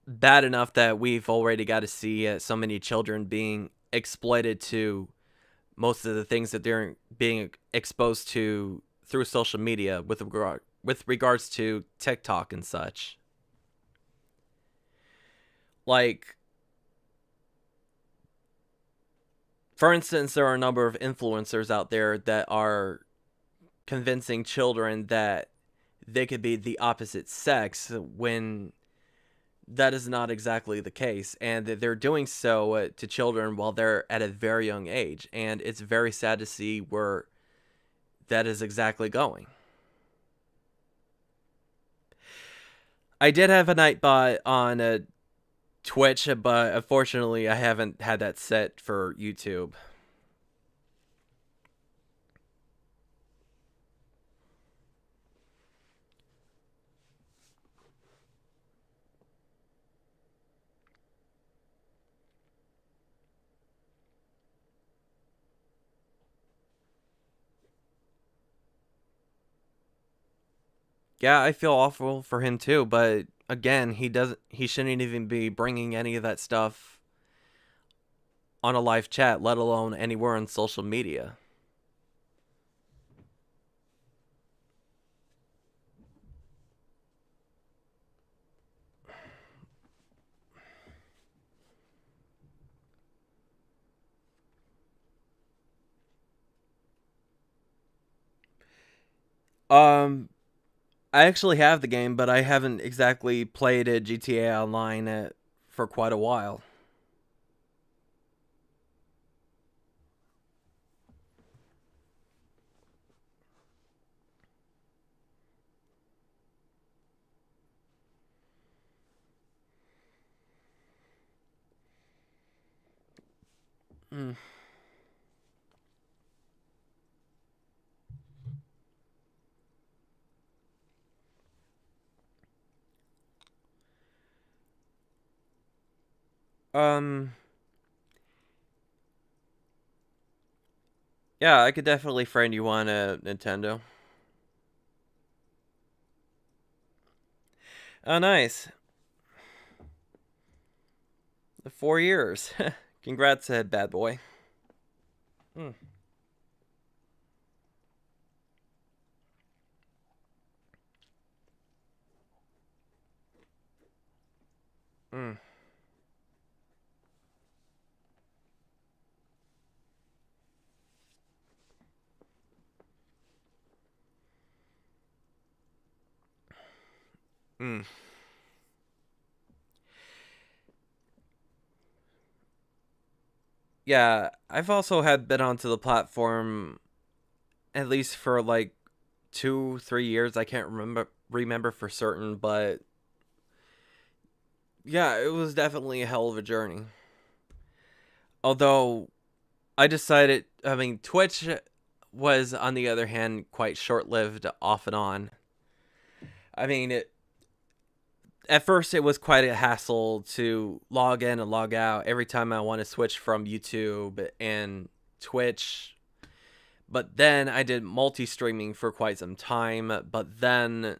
S1: bad enough that we've already got to see so many children being exploited to most of the things that they're being exposed to through social media with regards to TikTok and such. Like, for instance, there are a number of influencers out there that are convincing children that they could be the opposite sex when that is not exactly the case, and that they're doing so to children while they're at a very young age, and it's very sad to see where that is exactly going. I did have a Nightbot on Twitch, but unfortunately, I haven't had that set for YouTube. Yeah, I feel awful for him too, but again, he shouldn't even be bringing any of that stuff on a live chat, let alone anywhere on social media. Um, I actually have the game, but I haven't exactly played a GTA Online for quite a while. Mm. Um, yeah, I could definitely friend you on a Nintendo. Oh, nice. 4 years. Congrats, bad boy. Mm. Mm. Mm. Yeah, I've also had been onto the platform at least for like 2-3 years. I can't remember for certain, but yeah, it was definitely a hell of a journey. Although I decided, I mean, Twitch was on the other hand quite short-lived, off and on. I mean, at first it was quite a hassle to log in and log out every time I want to switch from YouTube and Twitch. But then I did multi-streaming for quite some time. But then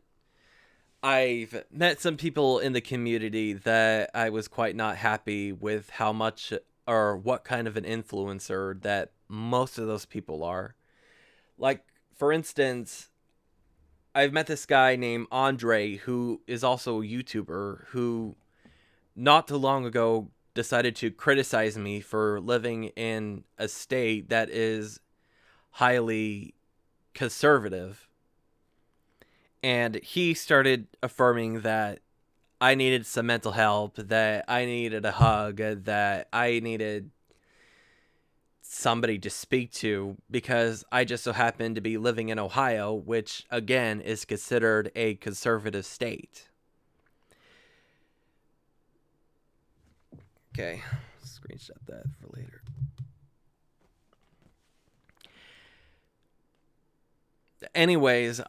S1: I've met some people in the community that I was quite not happy with how much or what kind of an influencer that most of those people are. Like, for instance, I've met this guy named Andre who is also a YouTuber who not too long ago decided to criticize me for living in a state that is highly conservative. And he started affirming that I needed some mental help, that I needed a hug, that I needed somebody to speak to because I just so happened to be living in Ohio, which again is considered a conservative state. Okay, screenshot that for later. Anyways,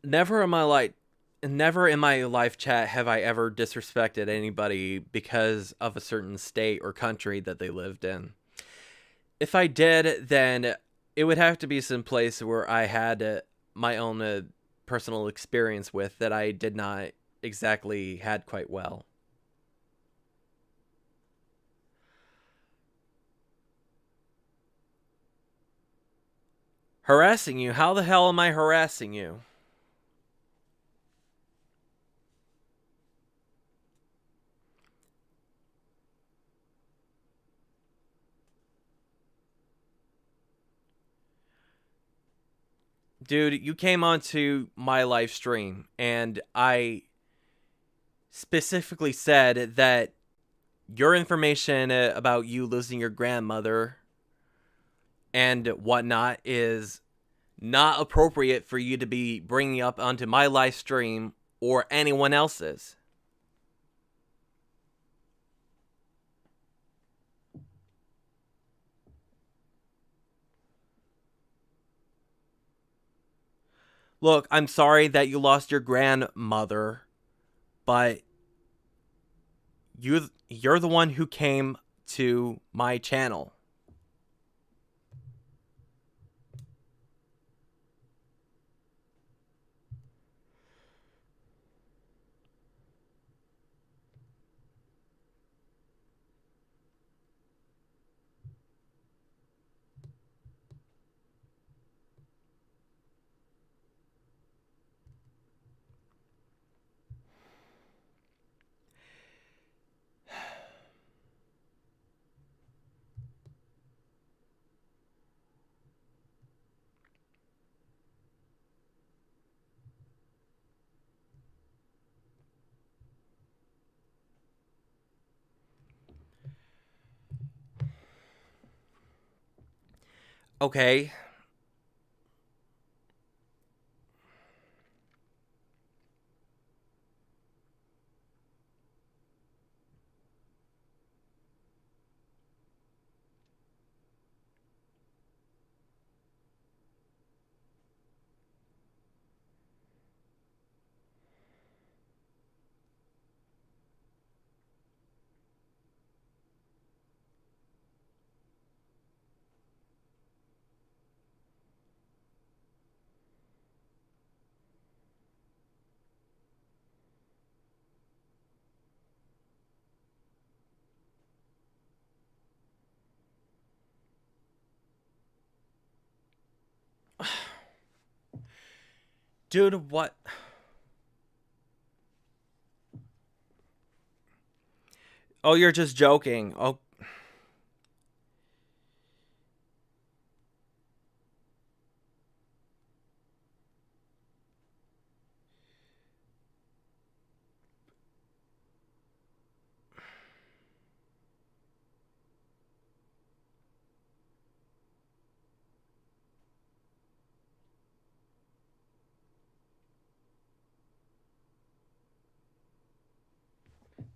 S1: never in my live chat have I ever disrespected anybody because of a certain state or country that they lived in. If I did, then it would have to be some place where I had my own personal experience with that I did not exactly had quite well. Harassing you? How the hell am I harassing you? Dude, you came onto my live stream and I specifically said that your information about you losing your grandmother and whatnot is not appropriate for you to be bringing up onto my live stream or anyone else's. Look, I'm sorry that you lost your grandmother, but you're the one who came to my channel. Okay. Dude, what? Oh, you're just joking. Oh.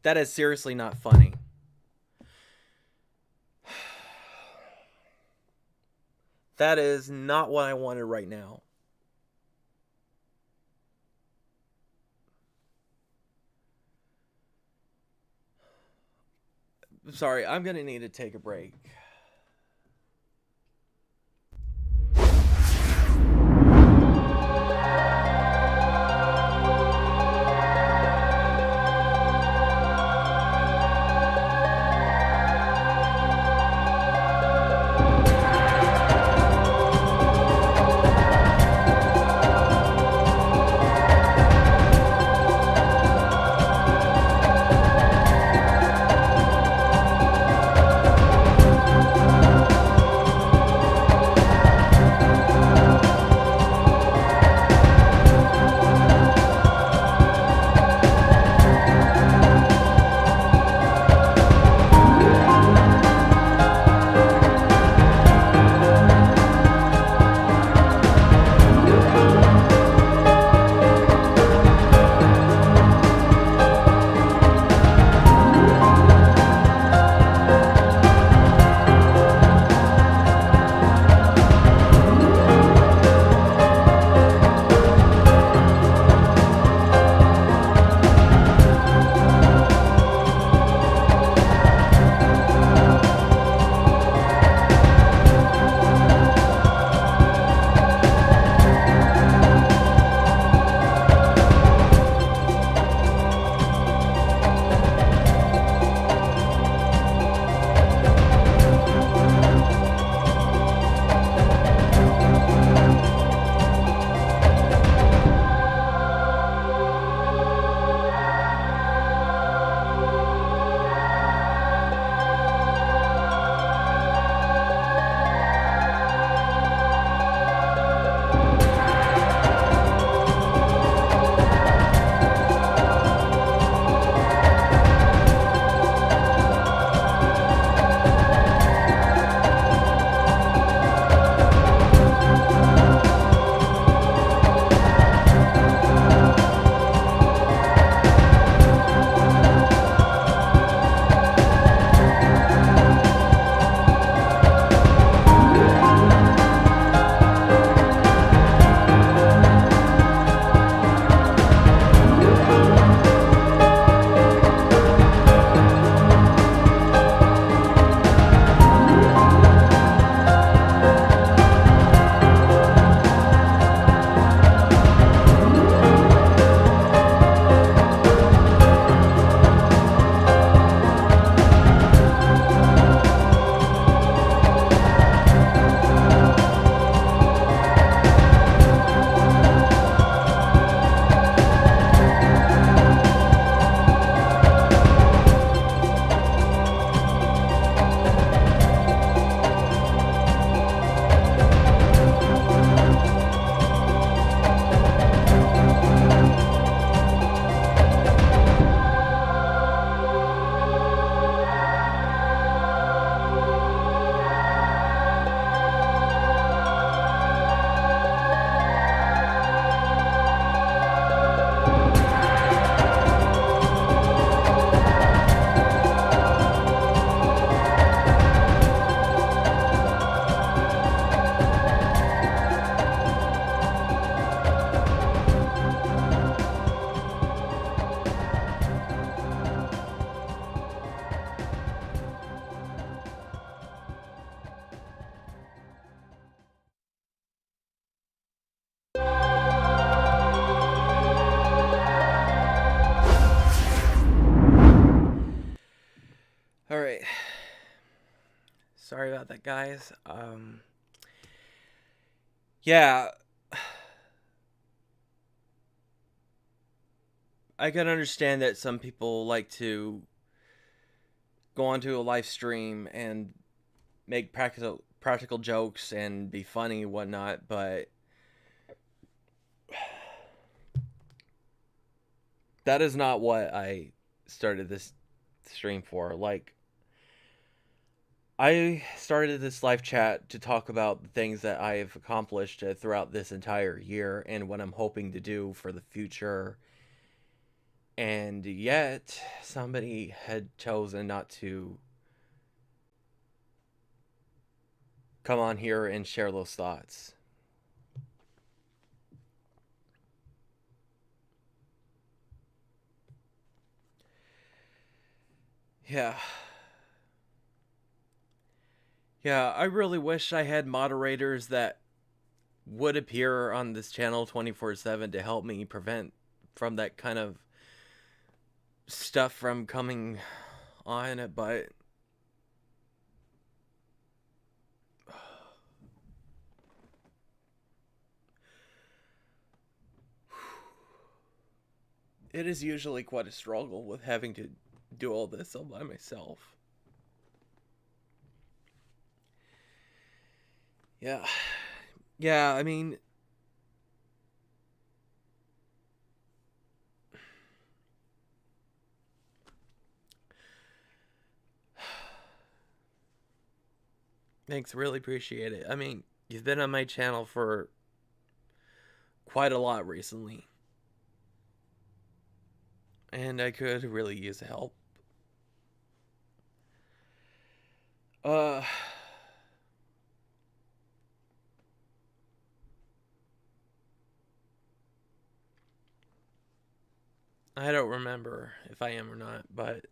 S1: That is seriously not funny. That is not what I wanted right now. Sorry, I'm gonna need to take a break. right. Sorry about that, guys. Yeah, I can understand that some people like to go onto a live stream and make practical jokes and be funny and whatnot, but that is not what I started this stream for. Like, I started this live chat to talk about the things that I have accomplished throughout this entire year and what I'm hoping to do for the future. And yet, somebody had chosen not to come on here and share those thoughts. Yeah. Yeah, I really wish I had moderators that would appear on this channel 24/7 to help me prevent from that kind of stuff from coming on, but it is usually quite a struggle with having to do all this all by myself. Yeah. Yeah, I mean, thanks, really appreciate it. I mean, you've been on my channel for quite a lot recently, and I could really use help. Uh, I don't remember if I am or not, but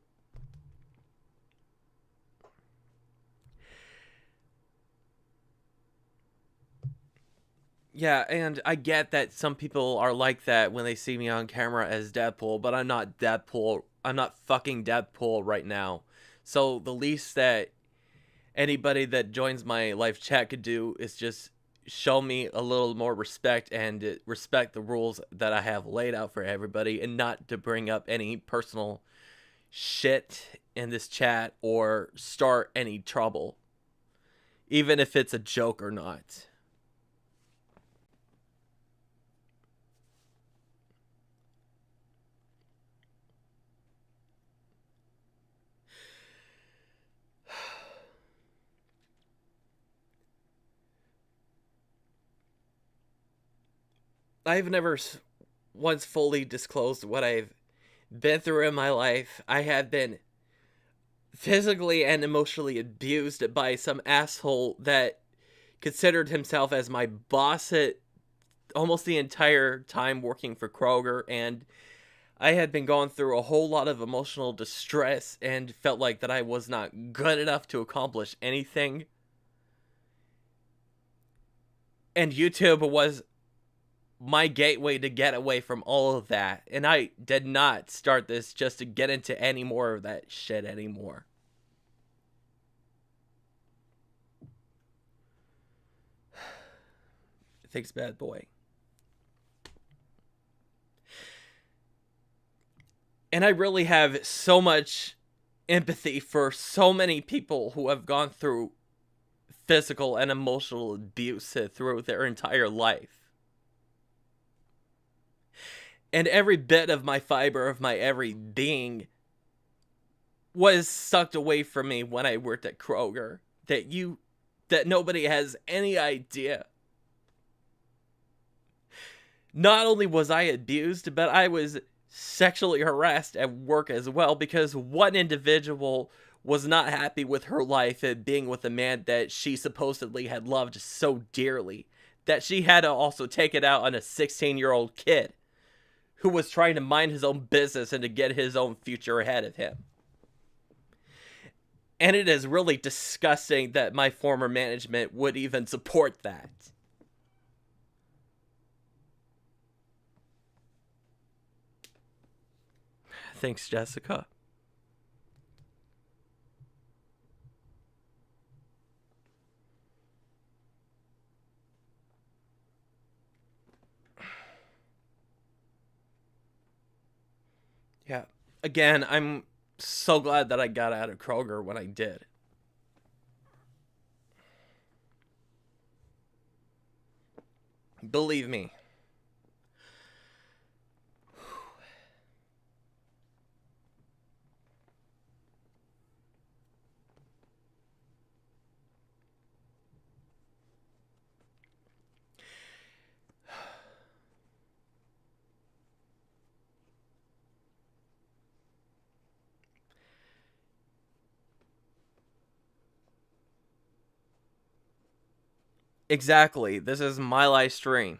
S1: yeah, and I get that some people are like that when they see me on camera as Deadpool, but I'm not Deadpool. I'm not fucking Deadpool right now. So the least that anybody that joins my live chat could do is just show me a little more respect and respect the rules that I have laid out for everybody, and not to bring up any personal shit in this chat or start any trouble, even if it's a joke or not. I've never once fully disclosed what I've been through in my life. I have been physically and emotionally abused by some asshole that considered himself as my boss at almost the entire time working for Kroger, and I had been going through a whole lot of emotional distress and felt like that I was not good enough to accomplish anything. And YouTube was my gateway to get away from all of that. And I did not start this just to get into any more of that shit anymore. Thanks, bad boy. And I really have so much empathy for so many people who have gone through physical and emotional abuse through their entire life. And every bit of my fiber, of my every being, was sucked away from me when I worked at Kroger. That nobody has any idea. Not only was I abused, but I was sexually harassed at work as well, because one individual was not happy with her life and being with a man that she supposedly had loved so dearly that she had to also take it out on a 16-year-old kid who was trying to mind his own business and to get his own future ahead of him. And it is really disgusting that my former management would even support that. Thanks, Jessica. Yeah. Again, I'm so glad that I got out of Kroger when I did. Believe me. Exactly. This is my live stream.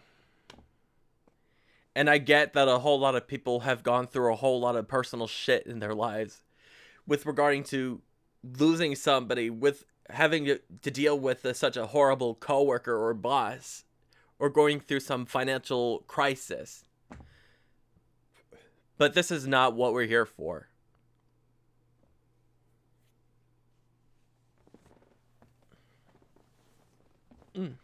S1: And I get that a whole lot of people have gone through a whole lot of personal shit in their lives with regarding to losing somebody, with having to deal with such a horrible coworker or boss, or going through some financial crisis. But this is not what we're here for. Mm.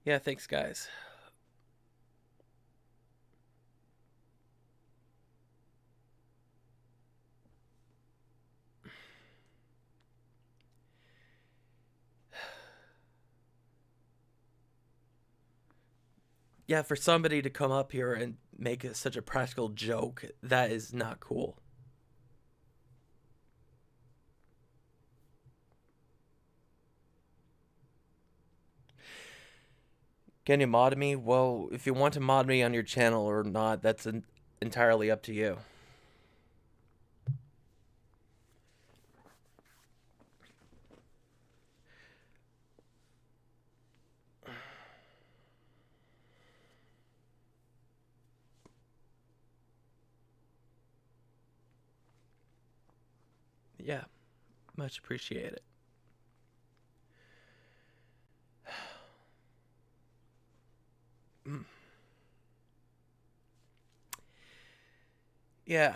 S1: Yeah, thanks, guys. Yeah, for somebody to come up here and make such a practical joke, that is not cool. Can you mod me? Well, if you want to mod me on your channel or not, that's entirely up to you. Yeah, much appreciated. Yeah.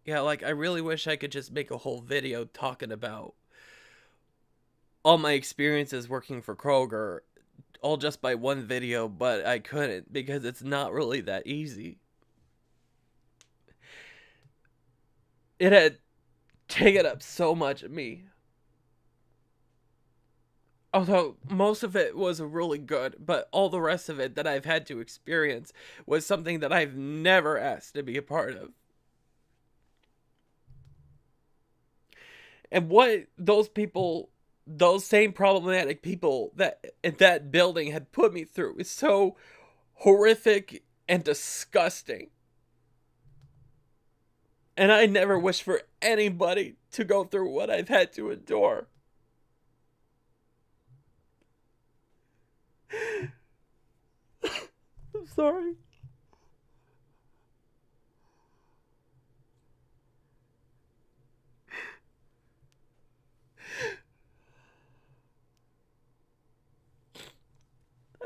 S1: Yeah, like, I really wish I could just make a whole video talking about all my experiences working for Kroger, all just by one video, but I couldn't because it's not really that easy. It had taken up so much of me. Although most of it was really good, but all the rest of it that I've had to experience was something that I've never asked to be a part of. And what those people, those same problematic people that in that building had put me through is so horrific and disgusting. And I never wish for anybody to go through what I've had to endure. I'm sorry.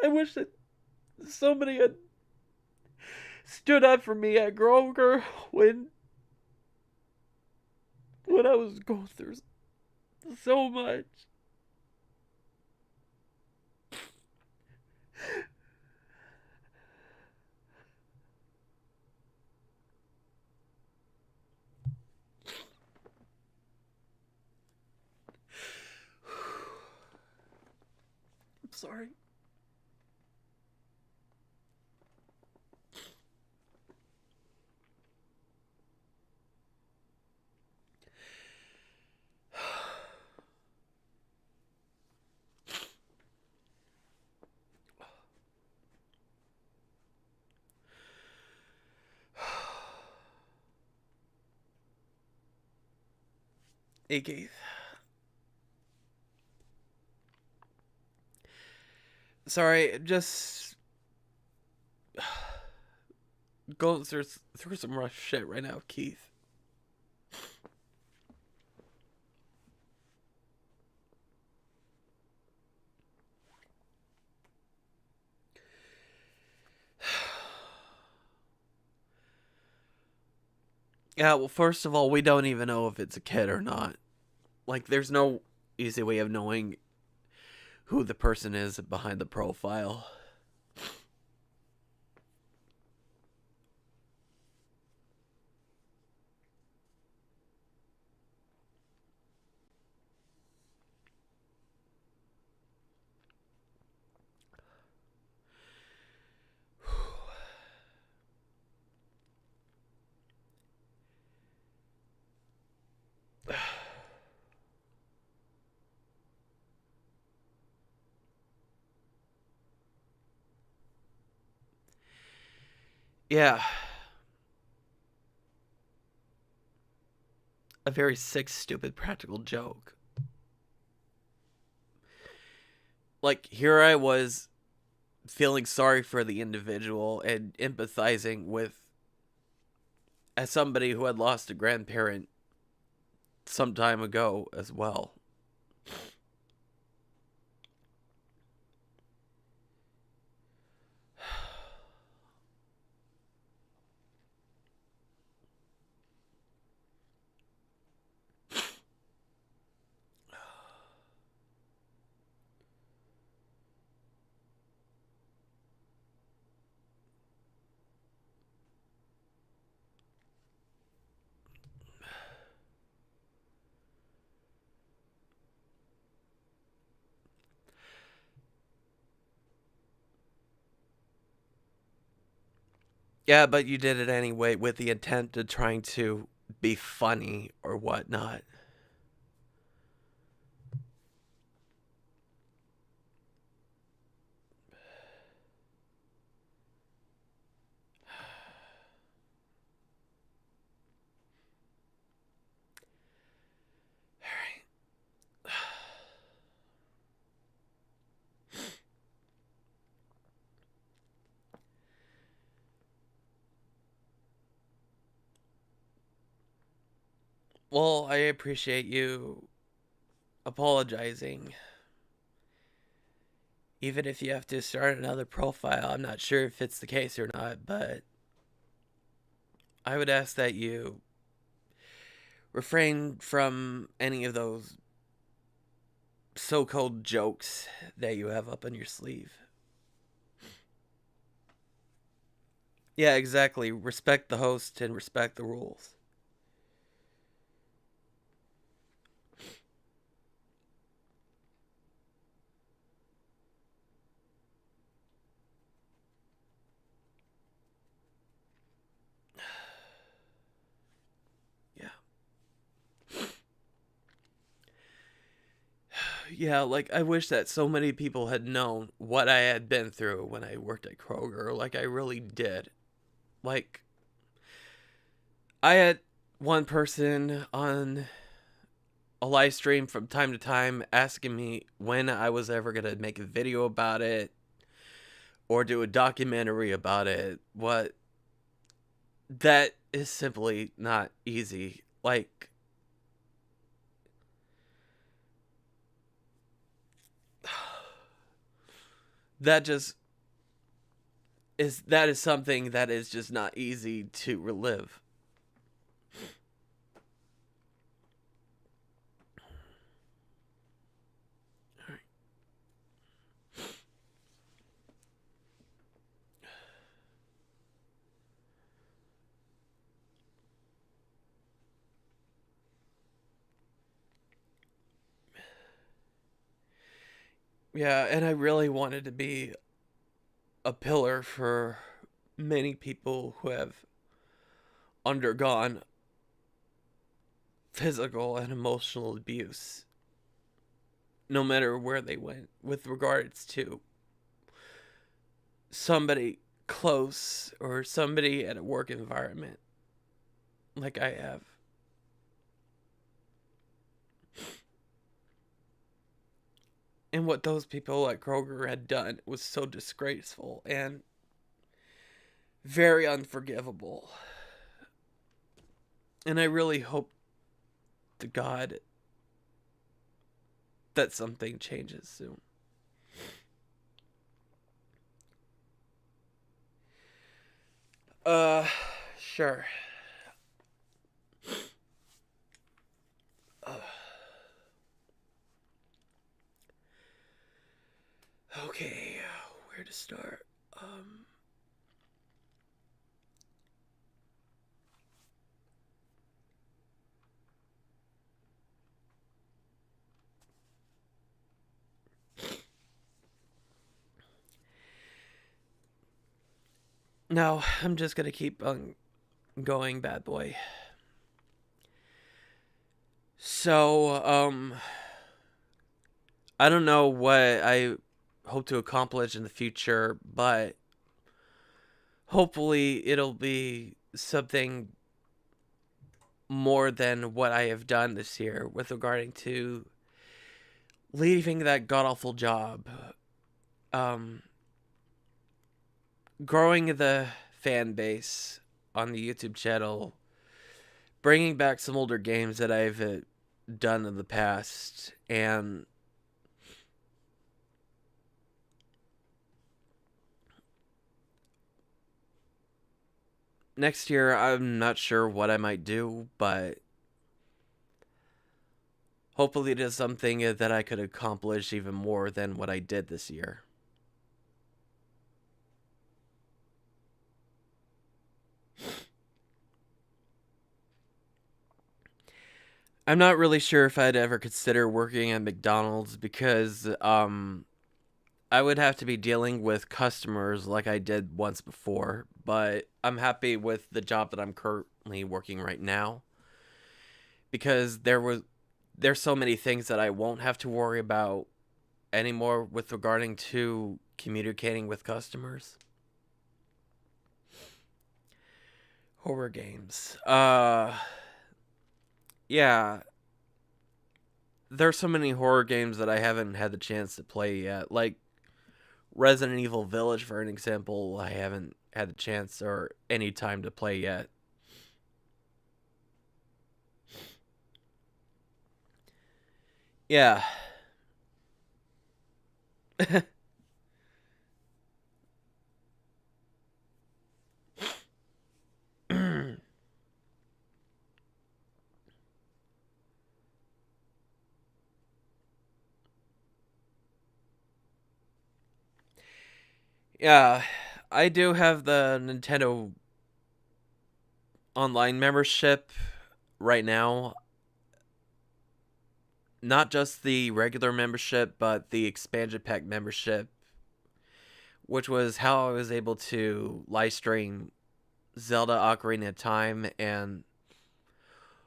S1: I wish that somebody had stood up for me at Grover when I was going through so much. I'm sorry. Hey, Keith. Sorry, just going through some rough shit right now, Keith. Yeah, well, first of all, we don't even know if it's a kid or not. Like, there's no easy way of knowing who the person is behind the profile. Yeah, a very sick, stupid practical joke. Like, here I was feeling sorry for the individual and empathizing with, as somebody who had lost a grandparent some time ago as well. Yeah, but you did it anyway with the intent of trying to be funny or whatnot. Well, I appreciate you apologizing. Even if you have to start another profile, I'm not sure if it's the case or not, but I would ask that you refrain from any of those so-called jokes that you have up on your sleeve. Yeah, exactly. Respect the host and respect the rules. Yeah. Yeah, like, I wish that so many people had known what I had been through when I worked at Kroger. Like, I really did. Like, I had one person on a live stream from time to time asking me when I was ever going to make a video about it or do a documentary about it. What? That is simply not easy. Like, that just that is something that is just not easy to relive. Yeah, and I really wanted to be a pillar for many people who have undergone physical and emotional abuse, no matter where they went, with regards to somebody close or somebody at a work environment like I have. And what those people at Kroger had done was so disgraceful and very unforgivable. And I really hope to God that something changes soon. Uh, sure. No, I'm just gonna keep on going, bad boy. So, I don't know what I hope to accomplish in the future, but hopefully it'll be something more than what I have done this year with regarding to leaving that god awful job, um, growing the fan base on the YouTube channel, bringing back some older games that I've done in the past, and next year I'm not sure what I might do, but hopefully it is something that I could accomplish even more than what I did this year. I'm not really sure if I'd ever consider working at McDonald's because I would have to be dealing with customers like I did once before, but I'm happy with the job that I'm currently working right now because there's so many things that I won't have to worry about anymore with regarding to communicating with customers. Horror games. Yeah, there's so many horror games that I haven't had the chance to play yet. Like Resident Evil Village, for an example, I haven't had the chance or any time to play yet. Yeah. Yeah, I do have the Nintendo Online membership right now. Not just the regular membership, but the expansion pack membership, which was how I was able to live stream Zelda Ocarina of Time and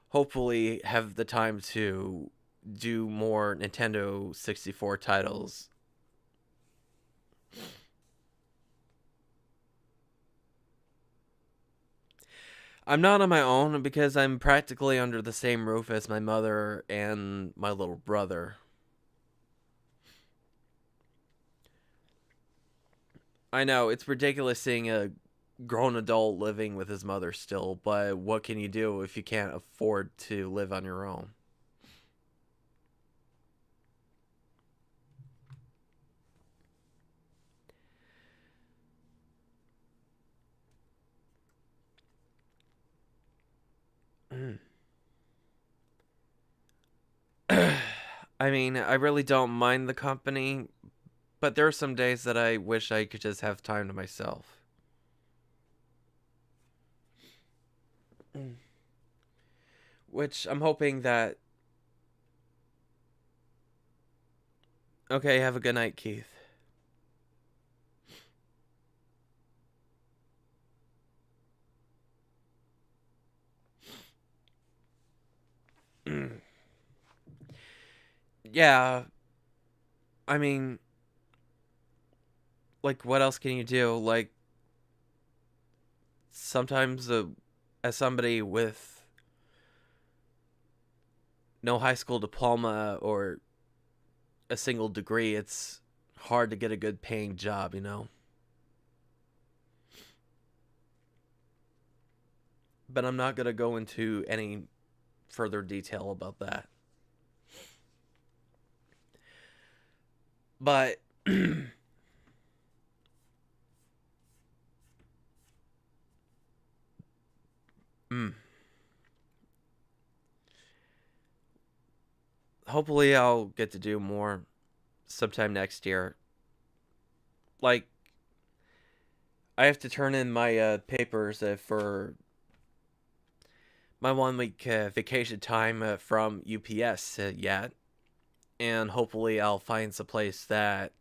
S1: hopefully have the time to do more Nintendo 64 titles. I'm not on my own because I'm practically under the same roof as my mother and my little brother. I know, it's ridiculous seeing a grown adult living with his mother still, but what can you do if you can't afford to live on your own? I mean, I really don't mind the company, but there are some days that I wish I could just have time to myself. Which I'm hoping that. Okay, have a good night, Keith. Yeah, I mean, like, what else can you do? Like, sometimes, as somebody with no high school diploma or a single degree, it's hard to get a good paying job, you know? But I'm not going to go into any further detail about that. But mm, hopefully I'll get to do more sometime next year. Like, I have to turn in my papers for my 1 week vacation time from UPS yet. And hopefully I'll find some place that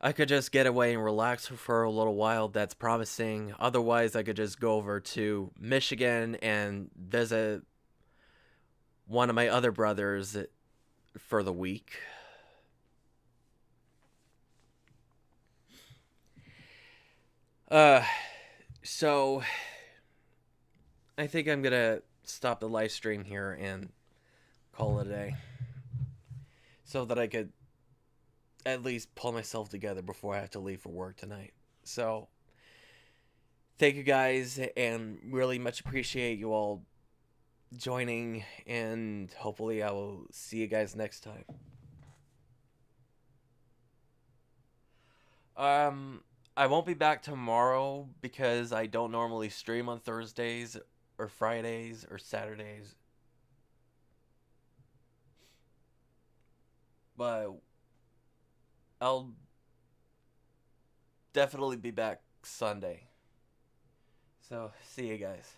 S1: I could just get away and relax for a little while. That's promising. Otherwise, I could just go over to Michigan and visit one of my other brothers for the week. Uh, so I think I'm gonna stop the live stream here and call it a day, so that I could at least pull myself together before I have to leave for work tonight. So thank you guys, and really much appreciate you all joining, and hopefully I will see you guys next time. I won't be back tomorrow because I don't normally stream on Thursdays or Fridays or Saturdays. But I'll definitely be back Sunday. So, see you guys.